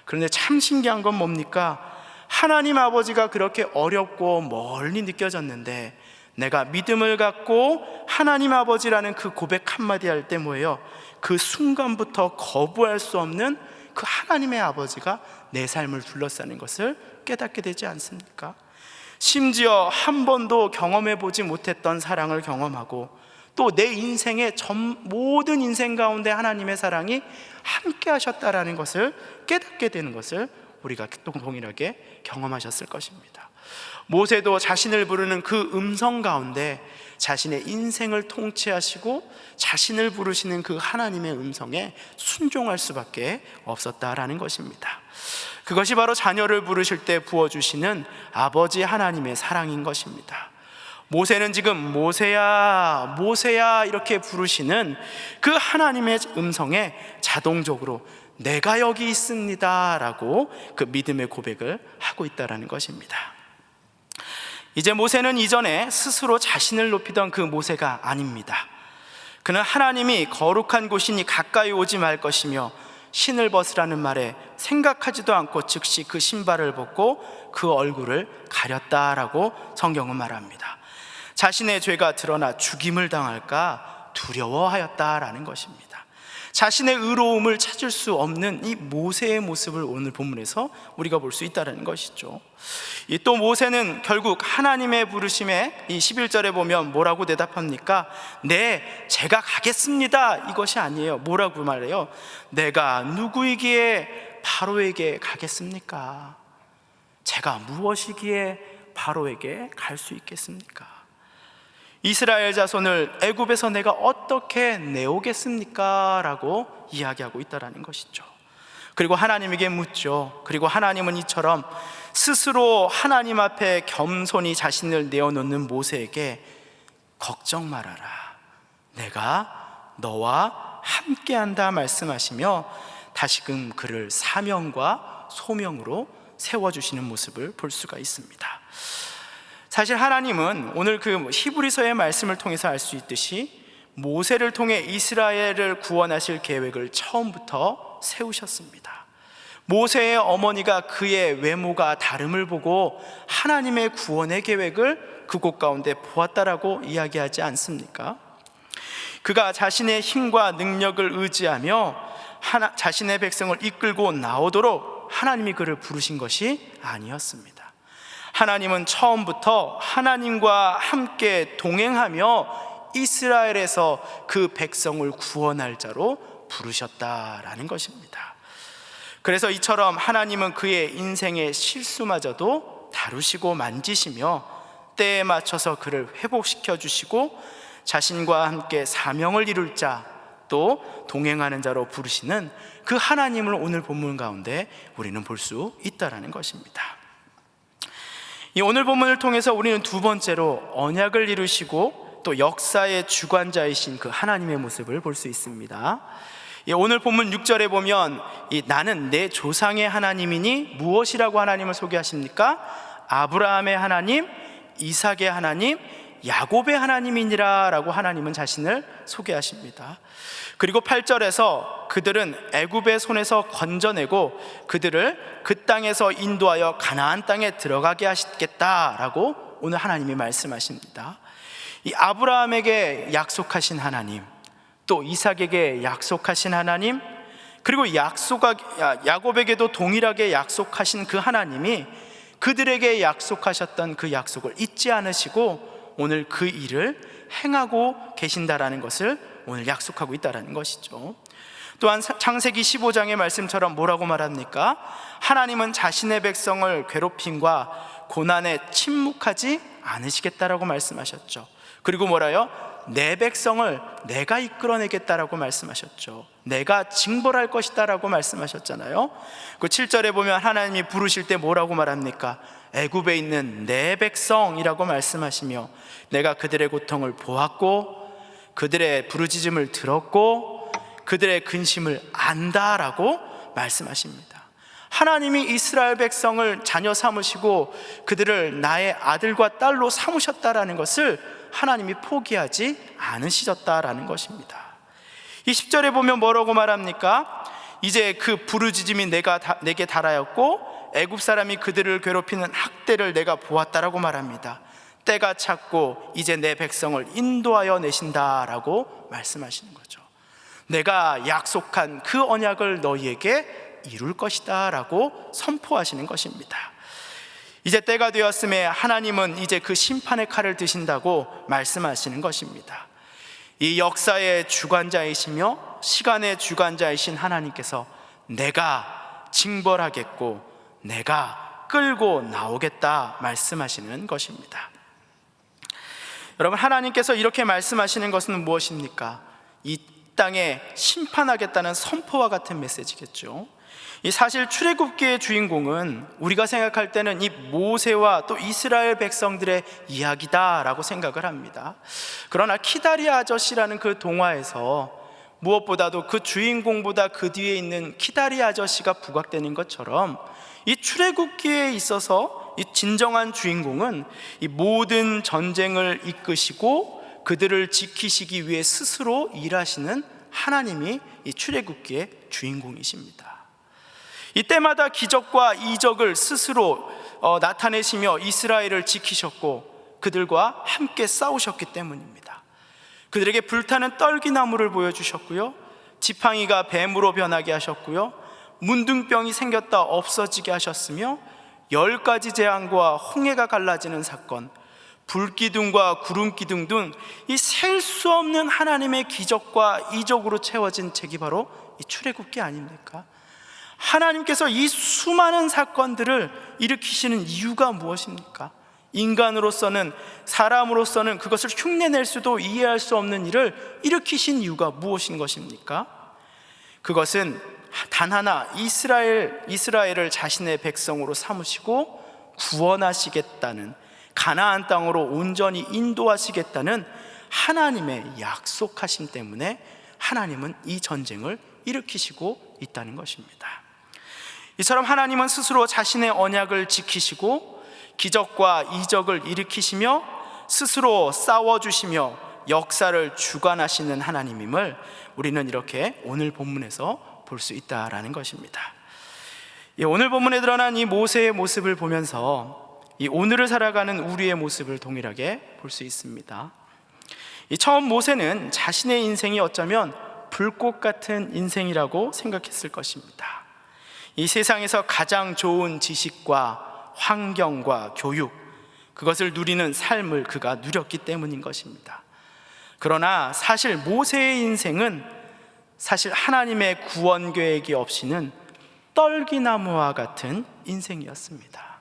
그런데 참 신기한 건 뭡니까? 하나님 아버지가 그렇게 어렵고 멀리 느껴졌는데 내가 믿음을 갖고 하나님 아버지라는 그 고백 한마디 할 때 뭐예요? 그 순간부터 거부할 수 없는 그 하나님의 아버지가 내 삶을 둘러싸는 것을 깨닫게 되지 않습니까? 심지어 한 번도 경험해 보지 못했던 사랑을 경험하고 또 내 인생의 모든 인생 가운데 하나님의 사랑이 함께 하셨다라는 것을 깨닫게 되는 것을 우리가 또 동일하게 경험하셨을 것입니다. 모세도 자신을 부르는 그 음성 가운데 자신의 인생을 통치하시고 자신을 부르시는 그 하나님의 음성에 순종할 수밖에 없었다라는 것입니다. 그것이 바로 자녀를 부르실 때 부어주시는 아버지 하나님의 사랑인 것입니다. 모세는 지금 모세야, 모세야 이렇게 부르시는 그 하나님의 음성에 자동적으로 내가 여기 있습니다 라고 그 믿음의 고백을 하고 있다는 것입니다. 이제 모세는 이전에 스스로 자신을 높이던 그 모세가 아닙니다. 그는 하나님이 거룩한 곳이니 가까이 오지 말 것이며 신을 벗으라는 말에 생각하지도 않고 즉시 그 신발을 벗고 그 얼굴을 가렸다라고 성경은 말합니다. 자신의 죄가 드러나 죽임을 당할까 두려워하였다라는 것입니다. 자신의 의로움을 찾을 수 없는 이 모세의 모습을 오늘 본문에서 우리가 볼 수 있다는 것이죠. 또 모세는 결국 하나님의 부르심에 이 11절에 보면 뭐라고 대답합니까? 네, 제가 가겠습니다 이것이 아니에요. 뭐라고 말해요? 내가 누구이기에 바로에게 가겠습니까? 제가 무엇이기에 바로에게 갈 수 있겠습니까? 이스라엘 자손을 애굽에서 내가 어떻게 내오겠습니까? 라고 이야기하고 있다는 것이죠. 그리고 하나님에게 묻죠. 그리고 하나님은 이처럼 스스로 하나님 앞에 겸손히 자신을 내어놓는 모세에게 걱정 말아라, 내가 너와 함께한다 말씀하시며 다시금 그를 사명과 소명으로 세워주시는 모습을 볼 수가 있습니다. 사실 하나님은 오늘 그 히브리서의 말씀을 통해서 알 수 있듯이 모세를 통해 이스라엘을 구원하실 계획을 처음부터 세우셨습니다. 모세의 어머니가 그의 외모가 다름을 보고 하나님의 구원의 계획을 그곳 가운데 보았다라고 이야기하지 않습니까? 그가 자신의 힘과 능력을 의지하며 자신의 백성을 이끌고 나오도록 하나님이 그를 부르신 것이 아니었습니다. 하나님은 처음부터 하나님과 함께 동행하며 이스라엘에서 그 백성을 구원할 자로 부르셨다라는 것입니다. 그래서 이처럼 하나님은 그의 인생의 실수마저도 다루시고 만지시며 때에 맞춰서 그를 회복시켜 주시고 자신과 함께 사명을 이룰 자, 또 동행하는 자로 부르시는 그 하나님을 오늘 본문 가운데 우리는 볼 수 있다라는 것입니다. 이 오늘 본문을 통해서 우리는 두 번째로 언약을 이루시고 또 역사의 주관자이신 그 하나님의 모습을 볼 수 있습니다. 오늘 본문 6절에 보면 나는 내 조상의 하나님이니 무엇이라고 하나님을 소개하십니까? 아브라함의 하나님, 이삭의 하나님, 야곱의 하나님이니라 라고 하나님은 자신을 소개하십니다. 그리고 8절에서 그들은 애굽의 손에서 건져내고 그들을 그 땅에서 인도하여 가나안 땅에 들어가게 하시겠다라고 오늘 하나님이 말씀하십니다. 이 아브라함에게 약속하신 하나님, 또 이삭에게 약속하신 하나님, 그리고 야곱에게도 동일하게 약속하신 그 하나님이 그들에게 약속하셨던 그 약속을 잊지 않으시고 오늘 그 일을 행하고 계신다라는 것을 오늘 약속하고 있다라는 것이죠. 또한 창세기 15장의 말씀처럼 뭐라고 말합니까? 하나님은 자신의 백성을 괴롭힘과 고난에 침묵하지 않으시겠다라고 말씀하셨죠. 그리고 뭐라요? 내 백성을 내가 이끌어내겠다라고 말씀하셨죠. 내가 징벌할 것이다라고 말씀하셨잖아요. 그 7절에 보면 하나님이 부르실 때 뭐라고 말합니까? 애굽에 있는 내 백성이라고 말씀하시며 내가 그들의 고통을 보았고 그들의 부르짖음을 들었고 그들의 근심을 안다라고 말씀하십니다. 하나님이 이스라엘 백성을 자녀 삼으시고 그들을 나의 아들과 딸로 삼으셨다라는 것을 하나님이 포기하지 않으셨다라는 것입니다. 이 10절에 보면 뭐라고 말합니까? 이제 그 부르짖음이 내게 달하였고 애굽 사람이 그들을 괴롭히는 학대를 내가 보았다라고 말합니다. 때가 찼고 이제 내 백성을 인도하여 내신다라고 말씀하시는 거죠. 내가 약속한 그 언약을 너희에게 이룰 것이다 라고 선포하시는 것입니다. 이제 때가 되었음에 하나님은 이제 그 심판의 칼을 드신다고 말씀하시는 것입니다. 이 역사의 주관자이시며 시간의 주관자이신 하나님께서 내가 징벌하겠고 내가 끌고 나오겠다 말씀하시는 것입니다. 여러분, 하나님께서 이렇게 말씀하시는 것은 무엇입니까? 이 땅에 심판하겠다는 선포와 같은 메시지겠죠. 이 사실 출애굽기의 주인공은 우리가 생각할 때는 이 모세와 또 이스라엘 백성들의 이야기다라고 생각을 합니다. 그러나 키다리 아저씨라는 그 동화에서 무엇보다도 그 주인공보다 그 뒤에 있는 키다리 아저씨가 부각되는 것처럼 이 출애굽기에 있어서 이 진정한 주인공은 이 모든 전쟁을 이끄시고 그들을 지키시기 위해 스스로 일하시는 하나님이 이 출애굽기의 주인공이십니다. 이때마다 기적과 이적을 스스로 나타내시며 이스라엘을 지키셨고 그들과 함께 싸우셨기 때문입니다. 그들에게 불타는 떨기나무를 보여주셨고요, 지팡이가 뱀으로 변하게 하셨고요, 문둥병이 생겼다 없어지게 하셨으며 10가지 재앙과 홍해가 갈라지는 사건, 불기둥과 구름기둥 등 이 셀 수 없는 하나님의 기적과 이적으로 채워진 책이 바로 이 출애굽기 아닙니까? 하나님께서 이 수많은 사건들을 일으키시는 이유가 무엇입니까? 인간으로서는, 사람으로서는 그것을 흉내낼 수도 이해할 수 없는 일을 일으키신 이유가 무엇인 것입니까? 그것은 단 하나, 이스라엘을 자신의 백성으로 삼으시고 구원하시겠다는, 가나안 땅으로 온전히 인도하시겠다는 하나님의 약속하심 때문에 하나님은 이 전쟁을 일으키시고 있다는 것입니다. 이처럼 하나님은 스스로 자신의 언약을 지키시고 기적과 이적을 일으키시며 스스로 싸워주시며 역사를 주관하시는 하나님임을 우리는 이렇게 오늘 본문에서 볼 수 있다라는 것입니다. 오늘 본문에 드러난 이 모세의 모습을 보면서 이 오늘을 살아가는 우리의 모습을 동일하게 볼 수 있습니다. 처음 모세는 자신의 인생이 어쩌면 불꽃 같은 인생이라고 생각했을 것입니다. 이 세상에서 가장 좋은 지식과 환경과 교육, 그것을 누리는 삶을 그가 누렸기 때문인 것입니다. 그러나 사실 모세의 인생은 사실 하나님의 구원 계획이 없이는 떨기나무와 같은 인생이었습니다.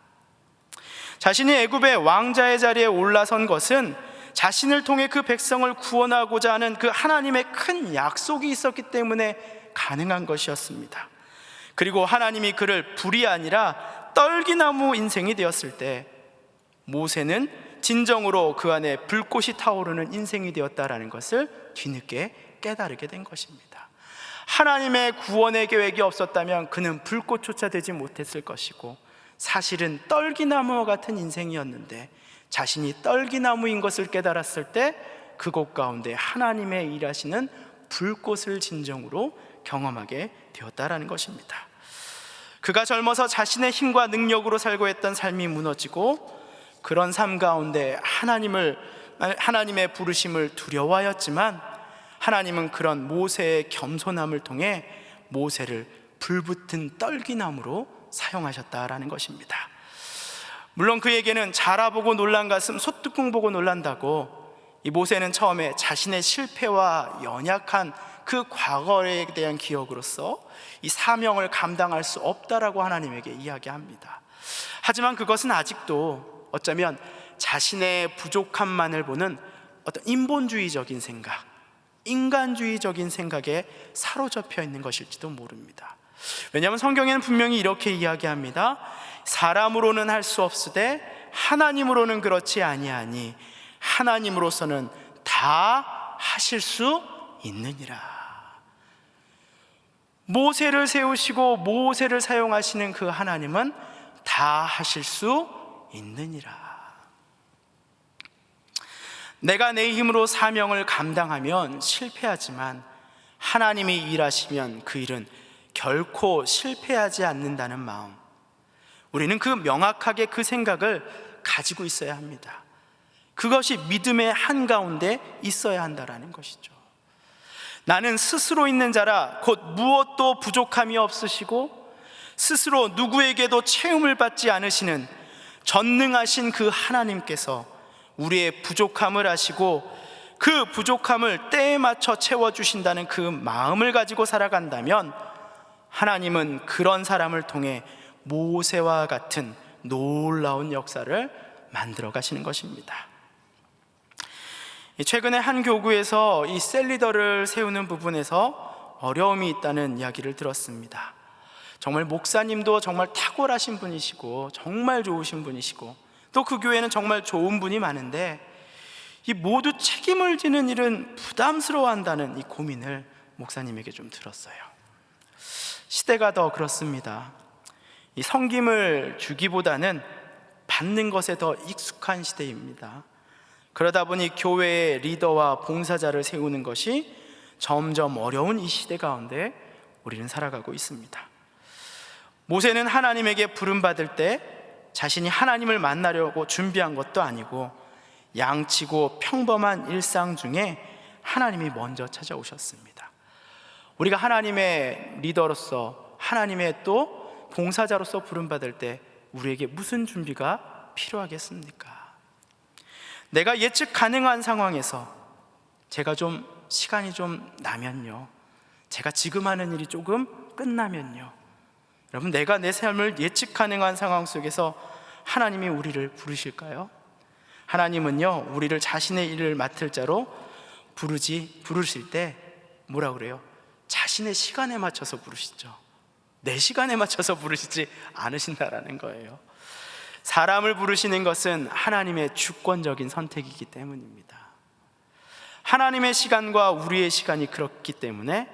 자신이 애굽의 왕자의 자리에 올라선 것은 자신을 통해 그 백성을 구원하고자 하는 그 하나님의 큰 약속이 있었기 때문에 가능한 것이었습니다. 그리고 하나님이 그를 불이 아니라 떨기나무 인생이 되었을 때 모세는 진정으로 그 안에 불꽃이 타오르는 인생이 되었다라는 것을 뒤늦게 깨달게 된 것입니다. 하나님의 구원의 계획이 없었다면 그는 불꽃조차 되지 못했을 것이고, 사실은 떨기나무와 같은 인생이었는데 자신이 떨기나무인 것을 깨달았을 때 그곳 가운데 하나님의 일하시는 불꽃을 진정으로 경험하게 되었다라는 것입니다. 그가 젊어서 자신의 힘과 능력으로 살고 했던 삶이 무너지고, 그런 삶 가운데 하나님의 부르심을 두려워하였지만 하나님은 그런 모세의 겸손함을 통해 모세를 불붙은 떨기나무로 사용하셨다라는 것입니다. 물론 그에게는 자라보고 놀란 가슴 소뚜껑 보고 놀란다고, 이 모세는 처음에 자신의 실패와 연약한 그 과거에 대한 기억으로서 이 사명을 감당할 수 없다라고 하나님에게 이야기합니다. 하지만 그것은 아직도 어쩌면 자신의 부족함만을 보는 어떤 인본주의적인 생각, 인간주의적인 생각에 사로잡혀 있는 것일지도 모릅니다. 왜냐하면 성경에는 분명히 이렇게 이야기합니다. 사람으로는 할 수 없으되 하나님으로는 그렇지 아니하니 하나님으로서는 다 하실 수 있느니라. 모세를 세우시고 모세를 사용하시는 그 하나님은 다 하실 수 있느니라. 내가 내 힘으로 사명을 감당하면 실패하지만 하나님이 일하시면 그 일은 결코 실패하지 않는다는 마음, 우리는 명확하게 그 생각을 가지고 있어야 합니다. 그것이 믿음의 한가운데 있어야 한다는 것이죠. 나는 스스로 있는 자라 곧 무엇도 부족함이 없으시고 스스로 누구에게도 채움을 받지 않으시는 전능하신 그 하나님께서 우리의 부족함을 아시고 그 부족함을 때에 맞춰 채워주신다는 그 마음을 가지고 살아간다면 하나님은 그런 사람을 통해 모세와 같은 놀라운 역사를 만들어 가시는 것입니다. 최근에 한 교구에서 이 셀리더를 세우는 부분에서 어려움이 있다는 이야기를 들었습니다. 정말 목사님도 정말 탁월하신 분이시고 정말 좋으신 분이시고 또 그 교회는 정말 좋은 분이 많은데 이 모두 책임을 지는 일은 부담스러워한다는 이 고민을 목사님에게 좀 들었어요. 시대가 더 그렇습니다. 이 섬김을 주기보다는 받는 것에 더 익숙한 시대입니다. 그러다 보니 교회의 리더와 봉사자를 세우는 것이 점점 어려운 이 시대 가운데 우리는 살아가고 있습니다. 모세는 하나님에게 부름받을 때 자신이 하나님을 만나려고 준비한 것도 아니고 양치고 평범한 일상 중에 하나님이 먼저 찾아오셨습니다. 우리가 하나님의 리더로서, 하나님의 또 봉사자로서 부름받을 때 우리에게 무슨 준비가 필요하겠습니까? 내가 예측 가능한 상황에서 제가 좀 시간이 좀 나면요, 제가 지금 하는 일이 조금 끝나면요, 여러분, 내가 내 삶을 예측 가능한 상황 속에서 하나님이 우리를 부르실까요? 하나님은요, 우리를 자신의 일을 맡을 자로 부르실 때 뭐라 그래요? 자신의 시간에 맞춰서 부르시죠. 내 시간에 맞춰서 부르시지 않으신다라는 거예요. 사람을 부르시는 것은 하나님의 주권적인 선택이기 때문입니다. 하나님의 시간과 우리의 시간이 그렇기 때문에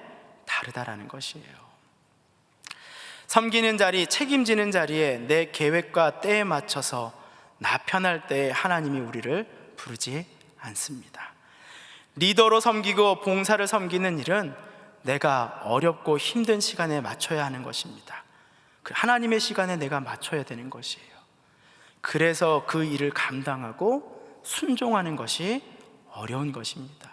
다르다라는 것이에요. 섬기는 자리, 책임지는 자리에 내 계획과 때에 맞춰서 나 편할 때 하나님이 우리를 부르지 않습니다. 리더로 섬기고 봉사를 섬기는 일은 내가 어렵고 힘든 시간에 맞춰야 하는 것입니다. 그 하나님의 시간에 내가 맞춰야 되는 것이에요. 그래서 그 일을 감당하고 순종하는 것이 어려운 것입니다.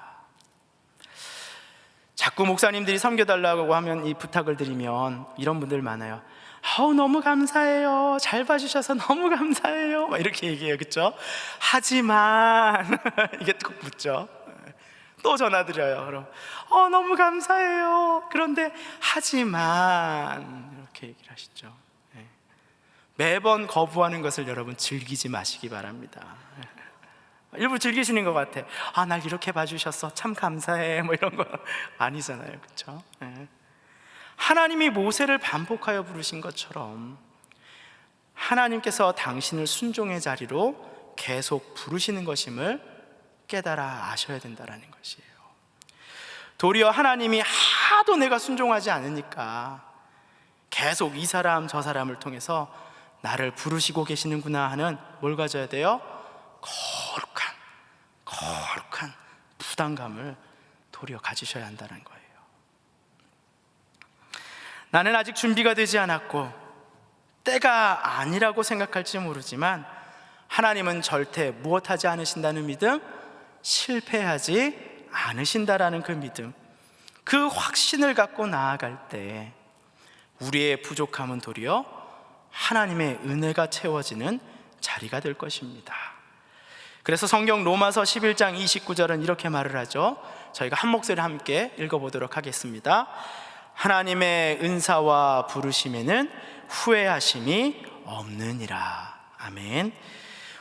자꾸 목사님들이 섬겨달라고 하면, 이 부탁을 드리면 이런 분들 많아요. 너무 감사해요, 잘 봐주셔서 너무 감사해요, 막 이렇게 얘기해요. 그렇죠? 하지만 이게 꼭 붙죠. 또 전화드려요. 그럼 너무 감사해요, 그런데 하지만 이렇게 얘기를 하시죠. 매번 거부하는 것을 여러분 즐기지 마시기 바랍니다. 일부 즐기시는 것 같아. 날 이렇게 봐주셨어, 참 감사해, 뭐 이런 거 아니잖아요. 그렇죠? 하나님이 모세를 반복하여 부르신 것처럼 하나님께서 당신을 순종의 자리로 계속 부르시는 것임을 깨달아 아셔야 된다는 것이에요. 도리어 하나님이 하도 내가 순종하지 않으니까 계속 이 사람 저 사람을 통해서 나를 부르시고 계시는구나 하는, 뭘 가져야 돼요? 거룩한 부담감을 도리어 가지셔야 한다는 거예요. 나는 아직 준비가 되지 않았고 때가 아니라고 생각할지 모르지만 하나님은 절대 무엇하지 않으신다는 믿음, 실패하지 않으신다라는 그 믿음, 그 확신을 갖고 나아갈 때 우리의 부족함은 도리어 하나님의 은혜가 채워지는 자리가 될 것입니다. 그래서 성경 로마서 11장 29절은 이렇게 말을 하죠. 저희가 한 목소리 함께 읽어보도록 하겠습니다. 하나님의 은사와 부르심에는 후회하심이 없느니라. 아멘.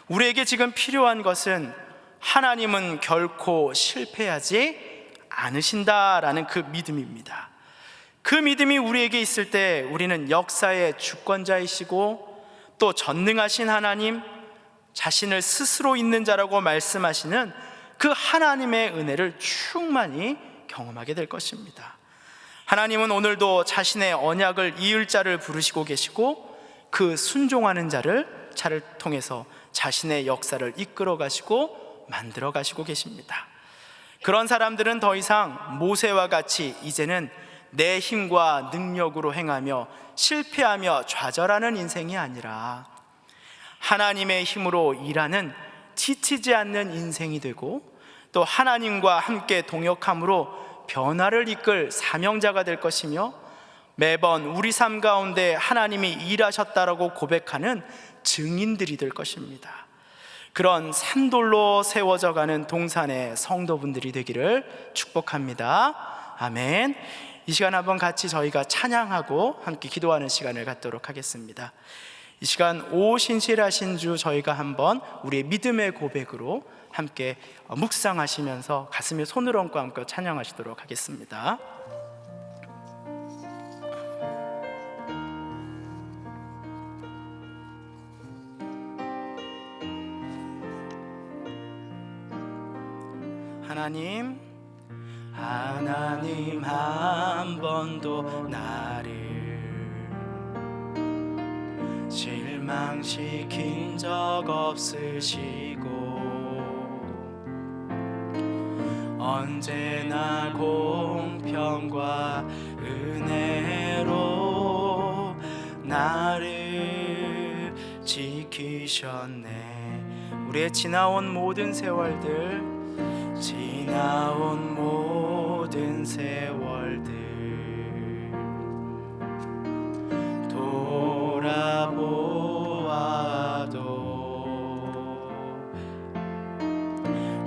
우리에게 지금 필요한 것은 하나님은 결코 실패하지 않으신다라는 그 믿음입니다. 그 믿음이 우리에게 있을 때 우리는 역사의 주권자이시고 또 전능하신 하나님, 자신을 스스로 있는 자라고 말씀하시는 그 하나님의 은혜를 충만히 경험하게 될 것입니다. 하나님은 오늘도 자신의 언약을 이을 자를 부르시고 계시고 그 순종하는 자를 통해서 자신의 역사를 이끌어 가시고 만들어 가시고 계십니다. 그런 사람들은 더 이상 모세와 같이 이제는 내 힘과 능력으로 행하며 실패하며 좌절하는 인생이 아니라 하나님의 힘으로 일하는 지치지 않는 인생이 되고 또 하나님과 함께 동역함으로 변화를 이끌 사명자가 될 것이며 매번 우리 삶 가운데 하나님이 일하셨다라고 고백하는 증인들이 될 것입니다. 그런 산돌로 세워져 가는 동산의 성도분들이 되기를 축복합니다. 아멘. 이 시간 한번 같이 저희가 찬양하고 함께 기도하는 시간을 갖도록 하겠습니다. 이 시간 오 신실하신 주, 저희가 한번 우리의 믿음의 고백으로 함께 묵상하시면서 가슴에 손을 얹고 함께 찬양하시도록 하겠습니다. 하나님 한 번도 나를 실망시킨 적 없으시고 언제나 공평과 은혜로 나를 지키셨네. 우리의 지나온 모든 세월들, 지나온 모든 세월들 돌아보아도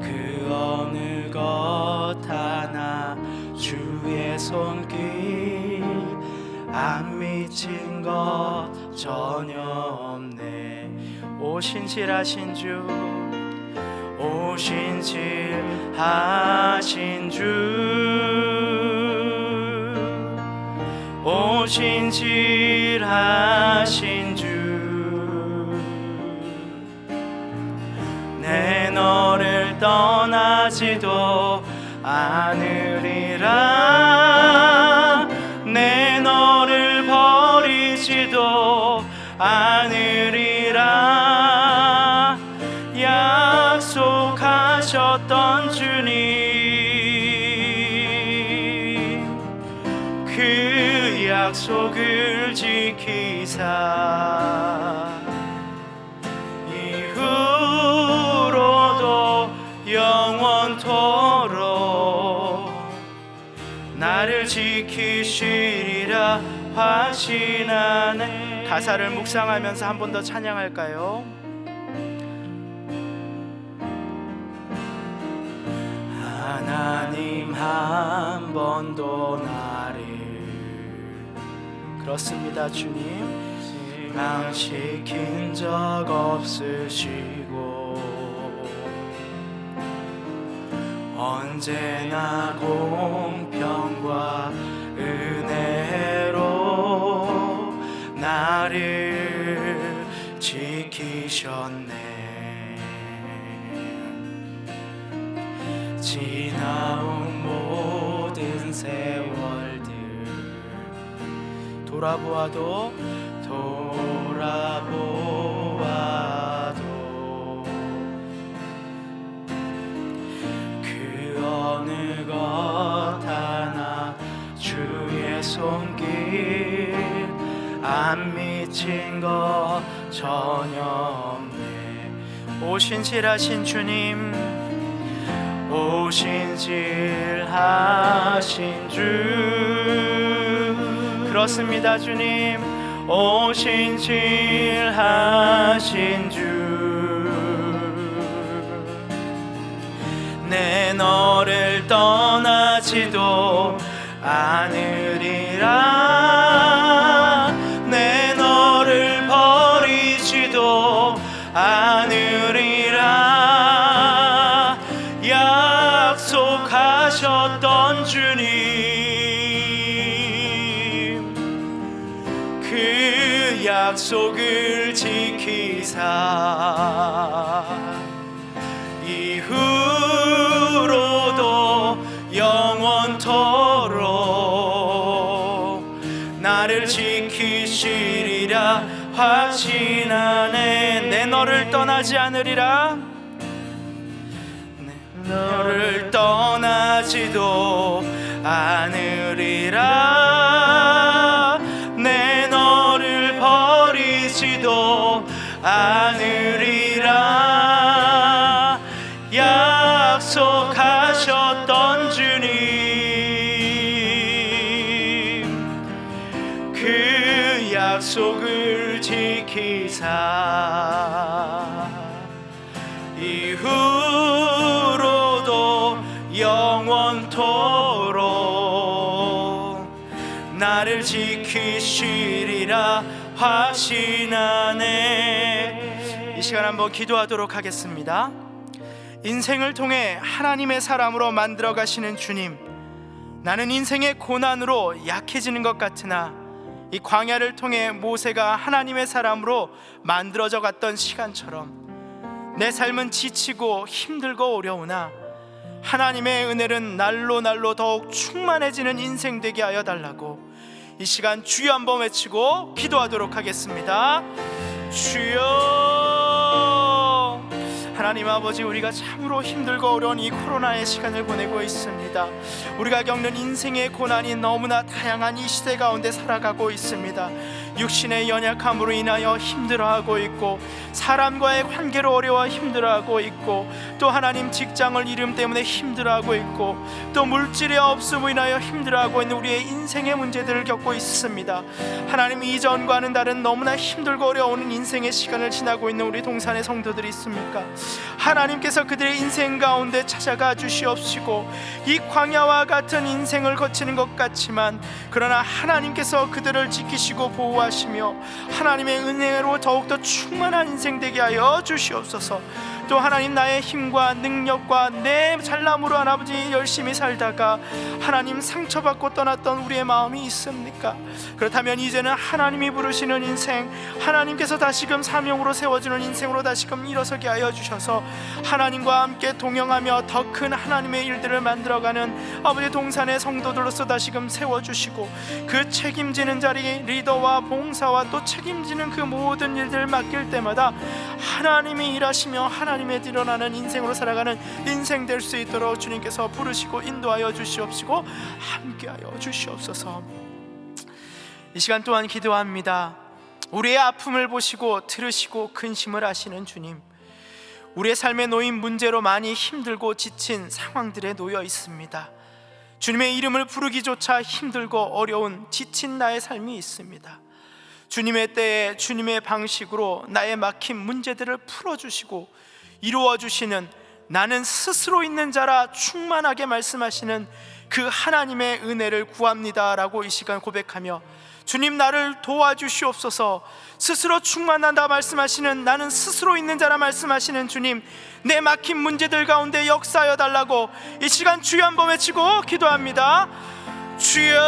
그 어느 것 하나 주의 손길 안 미친 것 전혀 없네. 오 신실하신 주, 오 신실하신 주, 오 신실하신 주, 내 너를 떠나지도 않으리라. 내 너를 버리지 약속을 지키사 이후로도 영원토록 나를 지키시리라 확신하네. 가사를 묵상하면서 한 번 더 찬양할까요? 하나님 한 번도 나를 그렇습니다 주님 망시킨 적 없으시고 언제나 공평과 은혜로 나를 지키셨네. 지나온 모든 세월들 돌아보아도 그 어느 것 하나 주의 손길 안 미친 것 전혀 없네. 오신실하신 주님 오신실하신 주 그렇습니다 주님 오신실하신 주 내 너를 떠나지도 않으리라 내 너를 버리지도 않으리라 약속하셨던 주님 그 약속을 지키사 이후로도 영원토록 나를 지키시리라 확신하네. 내 너를 떠나지 않으리라 너를 떠나지도 않으리라 내 너를 버리지도 않으리라 약속하셨던 주님 그 약속을 지키사 이후로도 영원토록 나를 지키시리라 확신하네. 이 시간 한번 기도하도록 하겠습니다. 인생을 통해 하나님의 사람으로 만들어 가시는 주님, 나는 인생의 고난으로 약해지는 것 같으나 이 광야를 통해 모세가 하나님의 사람으로 만들어져 갔던 시간처럼 내 삶은 지치고 힘들고 어려우나 하나님의 은혜는 날로 날로 더욱 충만해지는 인생 되게 하여 달라고 이 시간 주여 한번 외치고 기도하도록 하겠습니다. 주여 하나님 아버지, 우리가 참으로 힘들고 어려운 이 코로나의 시간을 보내고 있습니다. 우리가 겪는 인생의 고난이 너무나 다양한 이 시대 가운데 살아가고 있습니다. 육신의 연약함으로 인하여 힘들어하고 있고, 사람과의 관계로 어려워 힘들어하고 있고, 또 하나님 직장을 잃음 때문에 힘들어하고 있고, 또 물질의 없음으로 인하여 힘들어하고 있는 우리의 인생의 문제들을 겪고 있습니다. 하나님, 이전과는 다른 너무나 힘들고 어려운 인생의 시간을 지나고 있는 우리 동산의 성도들이 있습니까? 하나님께서 그들의 인생 가운데 찾아가 주시옵시고, 이 광야와 같은 인생을 거치는 것 같지만 그러나 하나님께서 그들을 지키시고 보호하시며 하나님의 은혜로 더욱더 충만한 인생 되게 하여 주시옵소서. 또 하나님, 나의 힘과 능력과 내 잘남으로 아버지 열심히 살다가 하나님 상처받고 떠났던 우리의 마음이 있습니까? 그렇다면 이제는 하나님이 부르시는 인생, 하나님께서 다시금 사명으로 세워주는 인생으로 다시금 일어서게 하여 주셔서 하나님과 함께 동행하며 더 큰 하나님의 일들을 만들어가는 아버지 동산의 성도들로서 다시금 세워주시고, 그 책임지는 자리, 리더와 봉사와 또 책임지는 그 모든 일들을 맡길 때마다 하나님이 일하시며 하나님의 드러나는 인생으로 살아가는 인생 될 수 있도록 주님께서 부르시고 인도하여 주시옵시고 함께하여 주시옵소서. 이 시간 또한 기도합니다. 우리의 아픔을 보시고 들으시고 근심을 하시는 주님, 우리의 삶에 놓인 문제로 많이 힘들고 지친 상황들에 놓여 있습니다. 주님의 이름을 부르기조차 힘들고 어려운 지친 나의 삶이 있습니다. 주님의 때에 주님의 방식으로 나의 막힌 문제들을 풀어주시고 이루어주시는, 나는 스스로 있는 자라 충만하게 말씀하시는 그 하나님의 은혜를 구합니다 라고 이 시간 고백하며, 주님 나를 도와주시옵소서. 스스로 충만하다 말씀하시는, 나는 스스로 있는 자라 말씀하시는 주님, 내 막힌 문제들 가운데 역사하여 달라고 이 시간 주여 한번 외치고 기도합니다. 주여!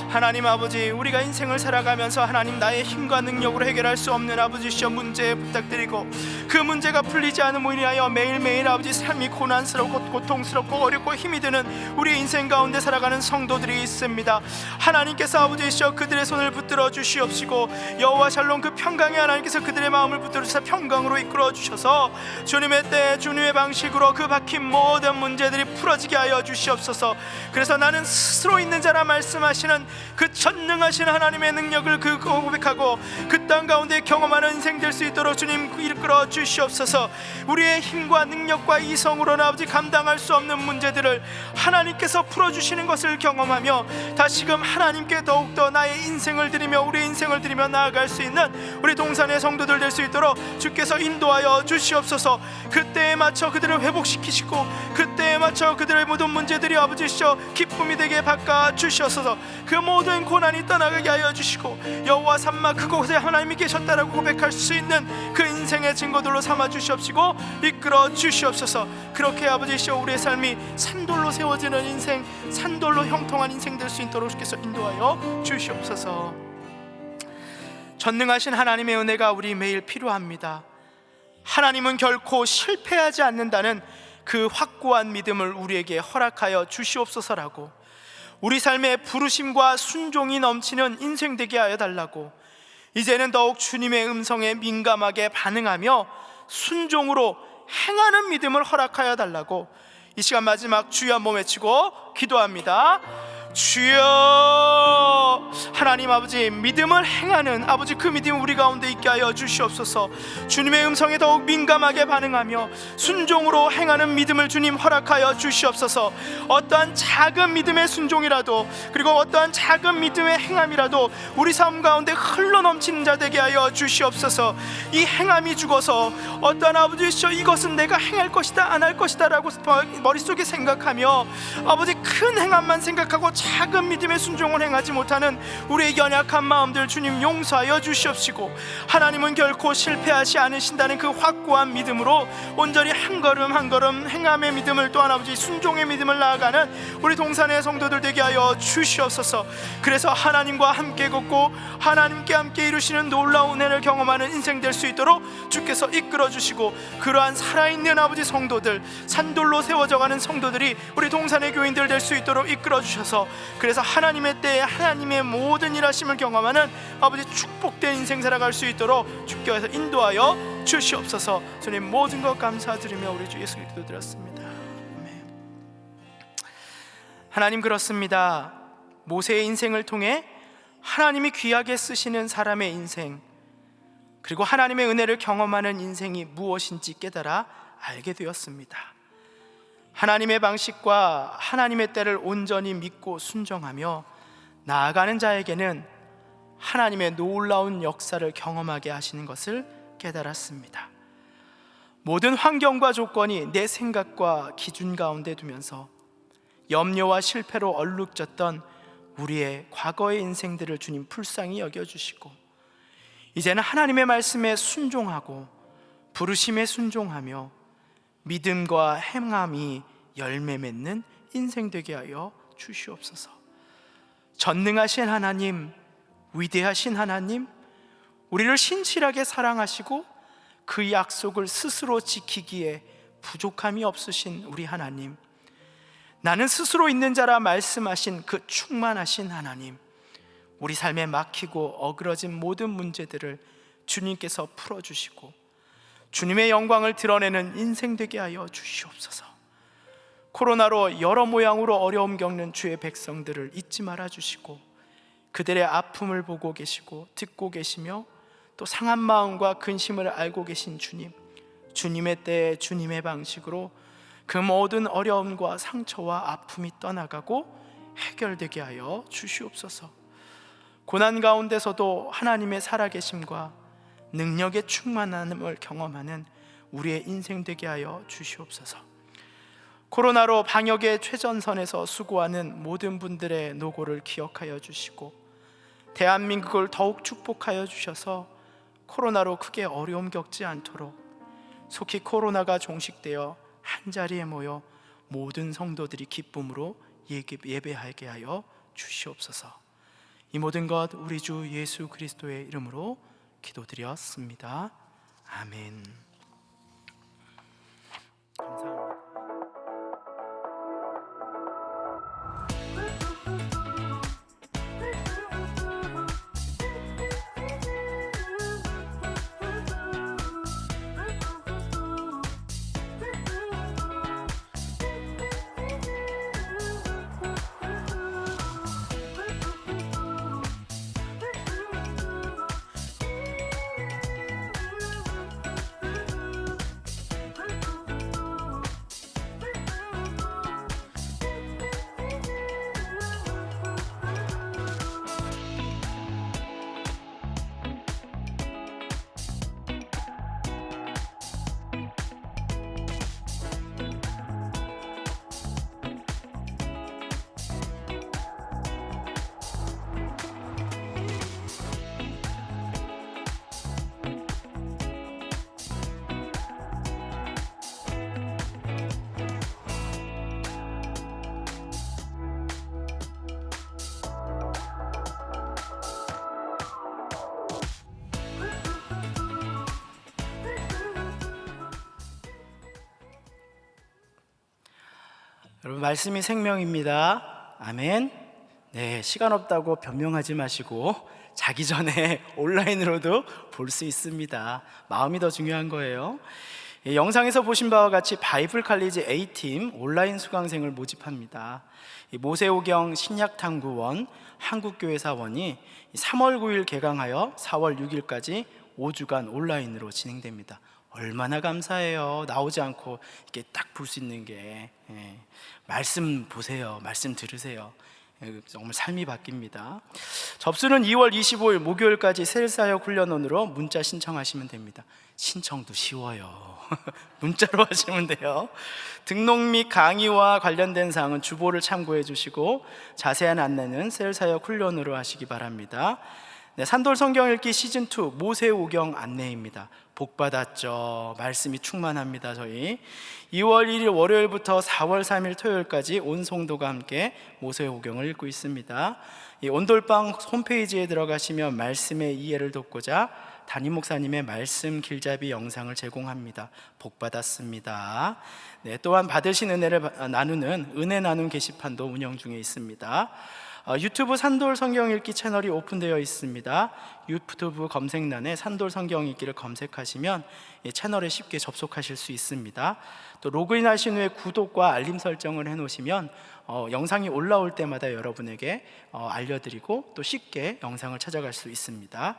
하나님 아버지, 우리가 인생을 살아가면서 하나님 나의 힘과 능력으로 해결할 수 없는 아버지시여 문제 부탁드리고, 그 문제가 풀리지 않음으로 인하여 매일매일 아버지 삶이 고난스럽고 고통스럽고 어렵고 힘이 드는 우리의 인생 가운데 살아가는 성도들이 있습니다. 하나님께서 아버지시여 그들의 손을 붙들어 주시옵시고, 여호와 샬롬 그 평강의 하나님께서 그들의 마음을 붙들어 주셔서 평강으로 이끌어 주셔서 주님의 때 주님의 방식으로 그 박힌 모든 문제들이 풀어지게 하여 주시옵소서. 그래서 나는 스스로 있는 자라 말씀하시는 그 전능하신 하나님의 능력을 그 고백하고 그 땅 가운데 경험하는 인생 될 수 있도록 주님 이끌어 주시옵소서. 우리의 힘과 능력과 이성으로는 아버지 감당할 수 없는 문제들을 하나님께서 풀어주시는 것을 경험하며 다시금 하나님께 더욱더 나의 인생을 드리며 우리의 인생을 드리며 나아갈 수 있는 우리 동산의 성도들 될 수 있도록 주께서 인도하여 주시옵소서. 그때에 맞춰 그들을 회복시키시고 그때에 맞춰 그들의 모든 문제들이 아버지시여 기쁨이 되게 바꿔 주시옵소서. 그 모든 고난이 떠나가게 하여 주시고 여호와 삼마 그곳에 하나님이 계셨다라고 고백할 수 있는 그 인생의 증거들로 삼아 주시옵시고 이끌어 주시옵소서. 그렇게 아버지시여 우리의 삶이 산돌로 세워지는 인생, 산돌로 형통한 인생 될 수 있도록 주께서 인도하여 주시옵소서. 전능하신 하나님의 은혜가 우리 매일 필요합니다. 하나님은 결코 실패하지 않는다는 그 확고한 믿음을 우리에게 허락하여 주시옵소서라고, 우리 삶에 부르심과 순종이 넘치는 인생 되게 하여 달라고, 이제는 더욱 주님의 음성에 민감하게 반응하며 순종으로 행하는 믿음을 허락하여 달라고 이 시간 마지막 주여 한번 외치고 기도합니다. 주여! 하나님 아버지, 믿음을 행하는 아버지 그 믿음 우리 가운데 있게 하여 주시옵소서. 주님의 음성에 더욱 민감하게 반응하며 순종으로 행하는 믿음을 주님 허락하여 주시옵소서. 어떠한 작은 믿음의 순종이라도 그리고 어떠한 작은 믿음의 행함이라도 우리 삶 가운데 흘러넘치는 자 되게 하여 주시옵소서. 이 행함이 죽어서 어떠한 아버지시여 이것은 내가 행할 것이다 안 할 것이다 라고 머릿속에 생각하며 아버지 큰 행함만 생각하고 작은 믿음의 순종을 행하지 못하는 우리의 연약한 마음들 주님 용서하여 주시옵시고, 하나님은 결코 실패하지 않으신다는 그 확고한 믿음으로 온전히 한 걸음 한 걸음 행함의 믿음을 또한 아버지 순종의 믿음을 나아가는 우리 동산의 성도들 되게 하여 주시옵소서. 그래서 하나님과 함께 걷고 하나님께 함께 이루시는 놀라운 은혜를 경험하는 인생 될 수 있도록 주께서 이끌어 주시고, 그러한 살아있는 아버지 성도들, 산돌로 세워져가는 성도들이 우리 동산의 교인들 될 수 있도록 이끌어 주셔서, 그래서 하나님의 때에 하나님의 모든 일하심을 경험하는 아버지 축복된 인생 살아갈 수 있도록 주께서 인도하여 주시옵소서. 주님 모든 것 감사드리며 우리 주 예수 그리스도 드렸습니다. 아멘. 하나님, 그렇습니다. 모세의 인생을 통해 하나님이 귀하게 쓰시는 사람의 인생, 그리고 하나님의 은혜를 경험하는 인생이 무엇인지 깨달아 알게 되었습니다. 하나님의 방식과 하나님의 때를 온전히 믿고 순종하며 나아가는 자에게는 하나님의 놀라운 역사를 경험하게 하시는 것을 깨달았습니다. 모든 환경과 조건이 내 생각과 기준 가운데 두면서 염려와 실패로 얼룩졌던 우리의 과거의 인생들을 주님 불쌍히 여겨주시고, 이제는 하나님의 말씀에 순종하고 부르심에 순종하며 믿음과 행함이 열매 맺는 인생 되게 하여 주시옵소서. 전능하신 하나님, 위대하신 하나님, 우리를 신실하게 사랑하시고 그 약속을 스스로 지키기에 부족함이 없으신 우리 하나님, 나는 스스로 있는 자라 말씀하신 그 충만하신 하나님, 우리 삶에 막히고 어그러진 모든 문제들을 주님께서 풀어주시고 주님의 영광을 드러내는 인생 되게 하여 주시옵소서. 코로나로 여러 모양으로 어려움 겪는 주의 백성들을 잊지 말아 주시고 그들의 아픔을 보고 계시고 듣고 계시며 또 상한 마음과 근심을 알고 계신 주님, 주님의 때에 주님의 방식으로 그 모든 어려움과 상처와 아픔이 떠나가고 해결되게 하여 주시옵소서. 고난 가운데서도 하나님의 살아계심과 능력의 충만함을 경험하는 우리의 인생 되게 하여 주시옵소서. 코로나로 방역의 최전선에서 수고하는 모든 분들의 노고를 기억하여 주시고 대한민국을 더욱 축복하여 주셔서 코로나로 크게 어려움 겪지 않도록 속히 코로나가 종식되어 한자리에 모여 모든 성도들이 기쁨으로 예배하게 하여 주시옵소서. 이 모든 것 우리 주 예수 그리스도의 이름으로 기도드렸습니다. 아멘. 감사합니다. 여러분, 말씀이 생명입니다. 아멘. 네, 시간 없다고 변명하지 마시고 자기 전에 온라인으로도 볼 수 있습니다. 마음이 더 중요한 거예요. 영상에서 보신 바와 같이 바이블 칼리지 A팀 온라인 수강생을 모집합니다. 모세오경 신약탐구원 한국교회사원이 3월 9일 개강하여 4월 6일까지 5주간 온라인으로 진행됩니다. 얼마나 감사해요. 나오지 않고 이렇게 딱 볼 수 있는 게. 말씀 보세요. 말씀 들으세요. 정말 삶이 바뀝니다. 접수는 2월 25일 목요일까지 셀사역 훈련원으로 문자 신청하시면 됩니다. 신청도 쉬워요. 문자로 하시면 돼요. 등록 및 강의와 관련된 사항은 주보를 참고해 주시고 자세한 안내는 셀사역 훈련으로 하시기 바랍니다. 네, 산돌 성경 읽기 시즌2 모세오경 안내입니다. 복 받았죠? 말씀이 충만합니다. 저희 2월 1일 월요일부터 4월 3일 토요일까지 온 성도가 함께 모세오경을 읽고 있습니다. 이 온돌방 홈페이지에 들어가시면 말씀의 이해를 돕고자 담임 목사님의 말씀 길잡이 영상을 제공합니다. 복 받았습니다. 네, 또한 받으신 은혜를 나누는 은혜 나눔 게시판도 운영 중에 있습니다. 유튜브 산돌 성경 읽기 채널이 오픈되어 있습니다. 유튜브 검색란에 산돌 성경 읽기를 검색하시면 이 채널에 쉽게 접속하실 수 있습니다. 또 로그인 하신 후에 구독과 알림 설정을 해놓으시면 영상이 올라올 때마다 여러분에게 알려드리고 또 쉽게 영상을 찾아갈 수 있습니다.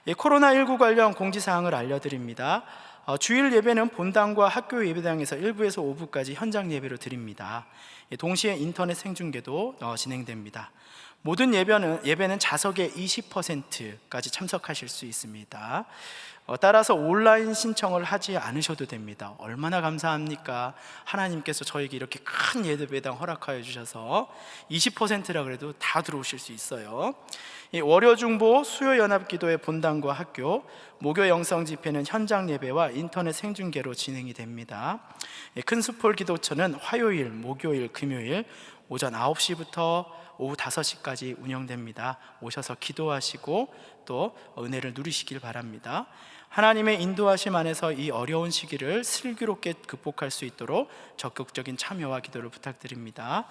코로나19 관련 공지사항을 알려드립니다. 주일 예배는 본당과 학교 예배당에서 1부에서 5부까지 현장 예배로 드립니다. 동시에 인터넷 생중계도 진행됩니다. 모든 예배는 좌석의 20%까지 참석하실 수 있습니다. 따라서 온라인 신청을 하지 않으셔도 됩니다. 얼마나 감사합니까? 하나님께서 저에게 이렇게 큰 예배당 허락하여 주셔서 20%라 그래도 다 들어오실 수 있어요. 월요 중보 수요 연합 기도의 본당과 학교, 목요 영성 집회는 현장 예배와 인터넷 생중계로 진행이 됩니다. 큰 숲홀 기도처는 화요일, 목요일, 금요일 오전 9시부터 오후 5시까지 운영됩니다. 오셔서 기도하시고 또 은혜를 누리시길 바랍니다. 하나님의 인도하심 안에서 이 어려운 시기를 슬기롭게 극복할 수 있도록 적극적인 참여와 기도를 부탁드립니다.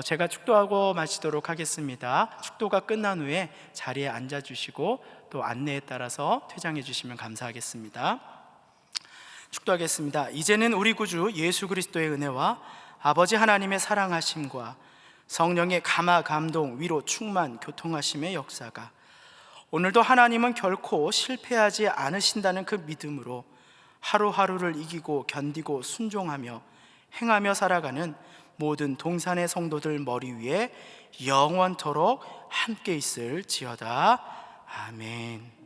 제가 축도하고 마치도록 하겠습니다. 축도가 끝난 후에 자리에 앉아주시고 또 안내에 따라서 퇴장해 주시면 감사하겠습니다. 축도하겠습니다. 이제는 우리 구주 예수 그리스도의 은혜와 아버지 하나님의 사랑하심과 성령의 감화, 감동, 위로, 충만, 교통하심의 역사가 오늘도 하나님은 결코 실패하지 않으신다는 그 믿음으로 하루하루를 이기고 견디고 순종하며 행하며 살아가는 모든 동산의 성도들 머리 위에 영원토록 함께 있을지어다. 아멘.